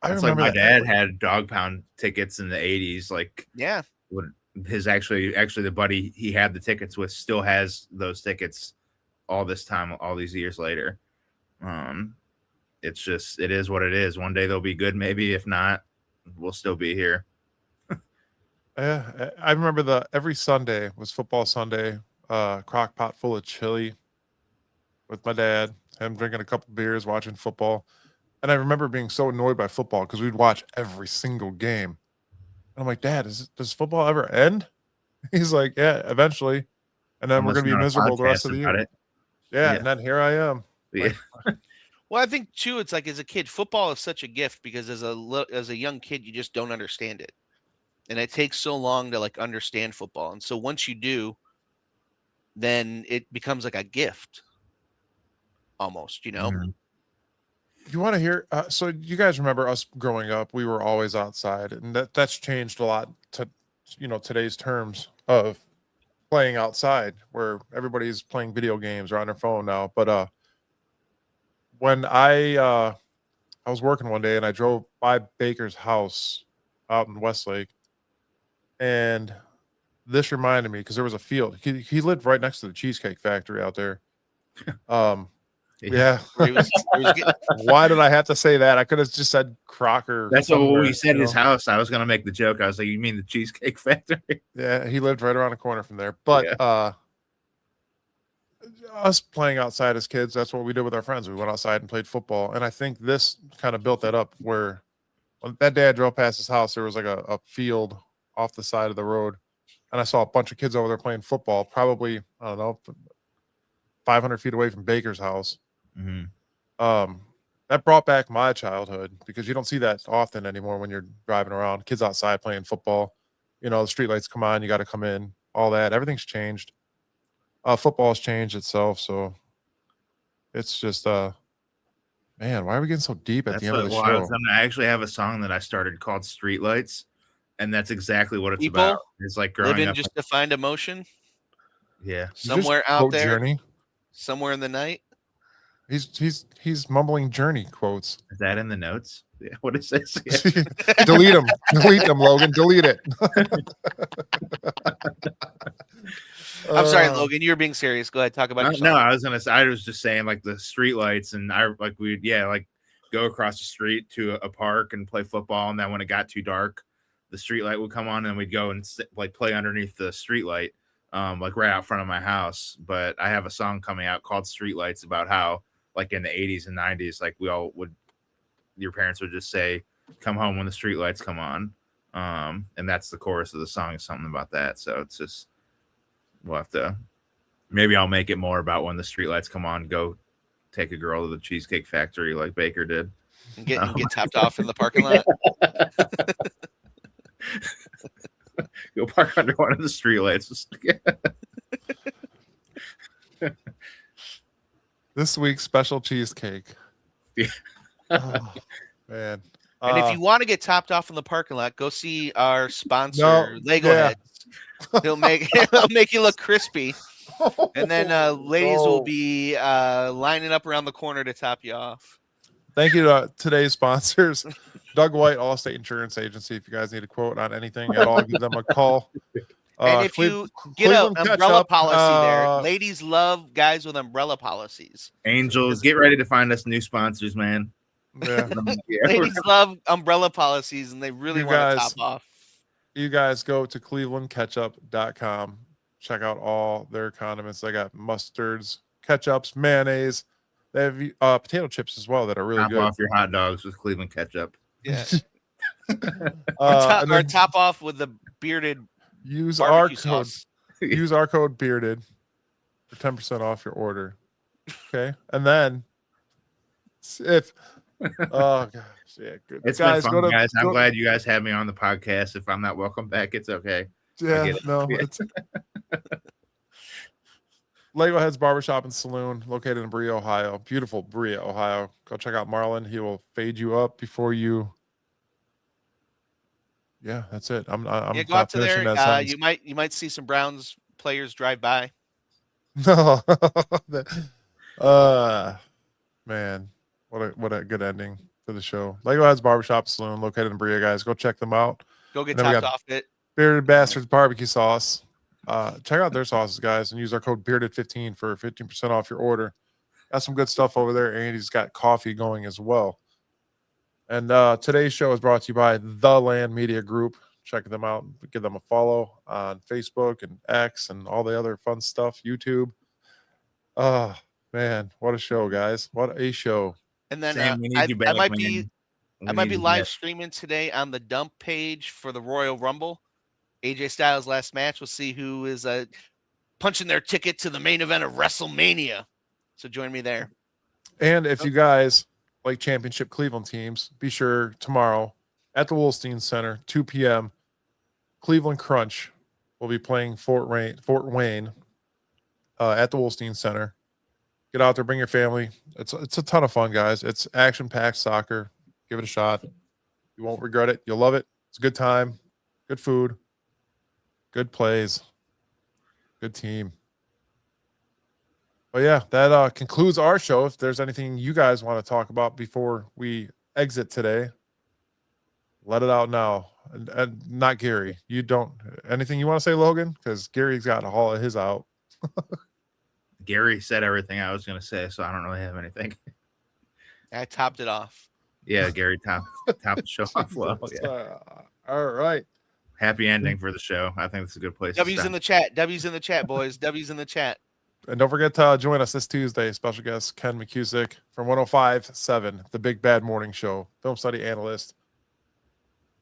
[SPEAKER 3] It's like my dad had dog pound tickets in the 80s. Like,
[SPEAKER 1] yeah,
[SPEAKER 3] when his actually the buddy he had the tickets with still has those tickets all this time, all these years later. It's just, it is what it is. One day they'll be good, maybe. If not, we'll still be here.
[SPEAKER 2] Yeah, I remember every Sunday was football Sunday. Crock pot full of chili with my dad. Him drinking a couple beers, watching football. And I remember being so annoyed by football because we'd watch every single game. And I'm like, Dad, does football ever end? He's like, yeah, eventually. And then we're
[SPEAKER 3] Unless
[SPEAKER 2] gonna be
[SPEAKER 3] you're on a
[SPEAKER 2] miserable the rest
[SPEAKER 3] podcast
[SPEAKER 2] of the
[SPEAKER 3] about
[SPEAKER 2] year.
[SPEAKER 3] it.
[SPEAKER 2] Yeah,
[SPEAKER 3] Yeah.
[SPEAKER 2] and then here I am.
[SPEAKER 3] Yeah.
[SPEAKER 1] Well, I think too, it's like as a kid, football is such a gift because as a young kid, you just don't understand it, and it takes so long to like understand football. And so once you do, then it becomes like a gift, almost.
[SPEAKER 3] Mhm.
[SPEAKER 2] You want to hear? So you guys remember us growing up? We were always outside, and that's changed a lot to today's terms of playing outside, where everybody's playing video games or on their phone now. But when I was working one day and I drove by Baker's house out in Westlake, and this reminded me because there was a field. He lived right next to the Cheesecake Factory out there. Yeah.
[SPEAKER 1] Where he was getting,
[SPEAKER 2] Why did I have to say that? I could have just said Crocker.
[SPEAKER 3] That's what
[SPEAKER 2] somewhere,
[SPEAKER 3] we said.
[SPEAKER 2] you
[SPEAKER 3] His
[SPEAKER 2] know?
[SPEAKER 3] house. I was gonna make the joke. I was like, "You mean the Cheesecake Factory?"
[SPEAKER 2] Yeah, he lived right around the corner from there. But us playing outside as kids, that's what we did with our friends. We went outside and played football. And I think this kind of built that up where when that dad drove past his house, there was like a field off the side of the road. And I saw a bunch of kids over there playing football, probably, I don't know, 500 feet away from Baker's house.
[SPEAKER 3] Mm-hmm.
[SPEAKER 2] That brought back my childhood because you don't see that often anymore when you're driving around. Kids outside playing football, the streetlights come on, you got to come in, all that. Everything's changed. Football's changed itself, so it's just man, why are we getting so deep at the end of the show?
[SPEAKER 3] I actually have a song that I started called Streetlights, and that's exactly what it's
[SPEAKER 1] People
[SPEAKER 3] about. It's like growing
[SPEAKER 1] living
[SPEAKER 3] up.
[SPEAKER 1] just to find emotion
[SPEAKER 3] Yeah.
[SPEAKER 1] somewhere out there,
[SPEAKER 2] Journey.
[SPEAKER 1] somewhere in the night.
[SPEAKER 2] He's mumbling Journey quotes.
[SPEAKER 3] Is that in the notes? Yeah. What is this?
[SPEAKER 2] Delete them. Delete them, Logan. Delete it.
[SPEAKER 1] I'm sorry, Logan. You're being serious. Go ahead. Talk about your song.
[SPEAKER 3] No, I was just saying like the streetlights, and we'd go across the street to a park and play football, and then when it got too dark, the streetlight would come on, and we'd go and play underneath the streetlight, like right out front of my house. But I have a song coming out called Streetlights about how like in the 80s and 90s, like your parents would just say, "Come home when the streetlights come on," and that's the chorus of the song, something about that. So it's just we'll have to. Maybe I'll make it more about when the streetlights come on. Go take a girl to the Cheesecake Factory like Baker did.
[SPEAKER 1] And get topped off in the parking lot.
[SPEAKER 3] Go park under one of the streetlights.
[SPEAKER 2] This week's special cheesecake.
[SPEAKER 3] Yeah.
[SPEAKER 2] Oh, man.
[SPEAKER 1] And if you want to get topped off in the parking lot, go see our sponsor, Lego Heads. He'll make you look crispy. And then ladies will be lining up around the corner to top you off.
[SPEAKER 2] Thank you to today's sponsors, Doug White, Allstate Insurance Agency. If you guys need a quote on anything at all, give them a call.
[SPEAKER 1] And if you get an umbrella policy there, ladies love guys with umbrella policies.
[SPEAKER 3] Angels, get ready to find us new sponsors, man.
[SPEAKER 2] Yeah.
[SPEAKER 1] Ladies love umbrella policies, and they really want to top off.
[SPEAKER 2] You guys go to clevelandketchup.com. Check out all their condiments. They got mustards, ketchups, mayonnaise. They have potato chips as well that are really
[SPEAKER 3] top
[SPEAKER 2] good.
[SPEAKER 3] Off your hot dogs with Cleveland ketchup.
[SPEAKER 1] Yeah. Or top off with the bearded.
[SPEAKER 2] Use our code.
[SPEAKER 1] Sauce.
[SPEAKER 2] Use our code bearded for 10% off your order. Okay, and then if oh gosh, yeah, good.
[SPEAKER 3] It's been fun, guys. I'm glad you guys had me on the podcast. If I'm not welcome back, it's okay.
[SPEAKER 2] Yeah, no. It's Lego Heads Barbershop and Saloon, located in Berea, Ohio. Beautiful Berea, Ohio. Go check out Marlon. He will fade you up before you. Yeah, that's it. I'm
[SPEAKER 1] go out to there. You might see some Browns players drive by.
[SPEAKER 2] No, man, what a good ending to the show. Lego Heads Barbershop Saloon, located in Berea, guys. Go check them out.
[SPEAKER 1] Go get topped off it.
[SPEAKER 2] Bearded Bastards barbecue sauce. Check out their sauces, guys, and use our code bearded15 for 15% off your order. Got some good stuff over there, and he's got coffee going as well. And today's show is brought to you by The Land Media Group. check them out. Give them a follow on Facebook and X and all the other fun stuff, YouTube. Oh, man, what a show, guys. What a show.
[SPEAKER 1] And then
[SPEAKER 3] Sam, we need
[SPEAKER 1] I,
[SPEAKER 3] you
[SPEAKER 1] I
[SPEAKER 3] back,
[SPEAKER 1] might
[SPEAKER 3] man.
[SPEAKER 1] be
[SPEAKER 3] We
[SPEAKER 1] I might
[SPEAKER 3] need
[SPEAKER 1] be
[SPEAKER 3] you
[SPEAKER 1] live
[SPEAKER 3] back.
[SPEAKER 1] streaming today on the dump page for the Royal Rumble. AJ Styles' last match. We'll see who is punching their ticket to the main event of WrestleMania. So join me there.
[SPEAKER 2] And if you guys like championship Cleveland teams, be sure tomorrow at the Wolstein Center, 2 p.m., Cleveland Crunch will be playing Fort Wayne at the Wolstein Center. Get out there, bring your family. It's a ton of fun, guys. It's action-packed soccer. Give it a shot. You won't regret it. You'll love it. It's a good time, good food, good plays, good team. But yeah, that concludes our show. If there's anything you guys want to talk about before we exit today, let it out now. And not Gary. You don't anything you want to say, Logan? Because Gary's got to haul his out.
[SPEAKER 3] Gary said everything I was going to say, so I don't really have anything.
[SPEAKER 1] I topped it off.
[SPEAKER 3] Yeah, Gary topped the show off well. Yeah.
[SPEAKER 2] All right.
[SPEAKER 3] Happy ending for the show. I think it's a good place.
[SPEAKER 1] W's
[SPEAKER 3] to
[SPEAKER 1] in the chat. W's in the chat, boys. W's in the chat.
[SPEAKER 2] And don't forget to join us this Tuesday. Special guest Ken McCusick from 105.7, the Big Bad Morning Show, film study analyst.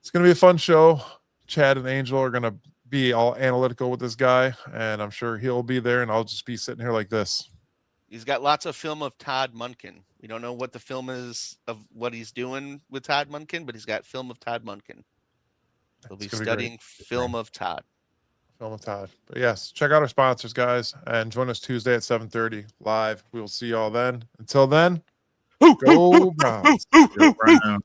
[SPEAKER 2] It's going to be a fun show. Chad and Angel are going to be all analytical with this guy, and I'm sure he'll be there, and I'll just be sitting here like this.
[SPEAKER 1] He's got lots of film of Todd Monken. We don't know what the film is of what he's doing with Todd Monken, but he's got film of Todd Monken. He'll be studying film of Todd.
[SPEAKER 2] Film of Todd. But yes, check out our sponsors, guys, and join us Tuesday at 7:30 live. We will see you all then. Until then, go Browns.
[SPEAKER 3] Go Browns.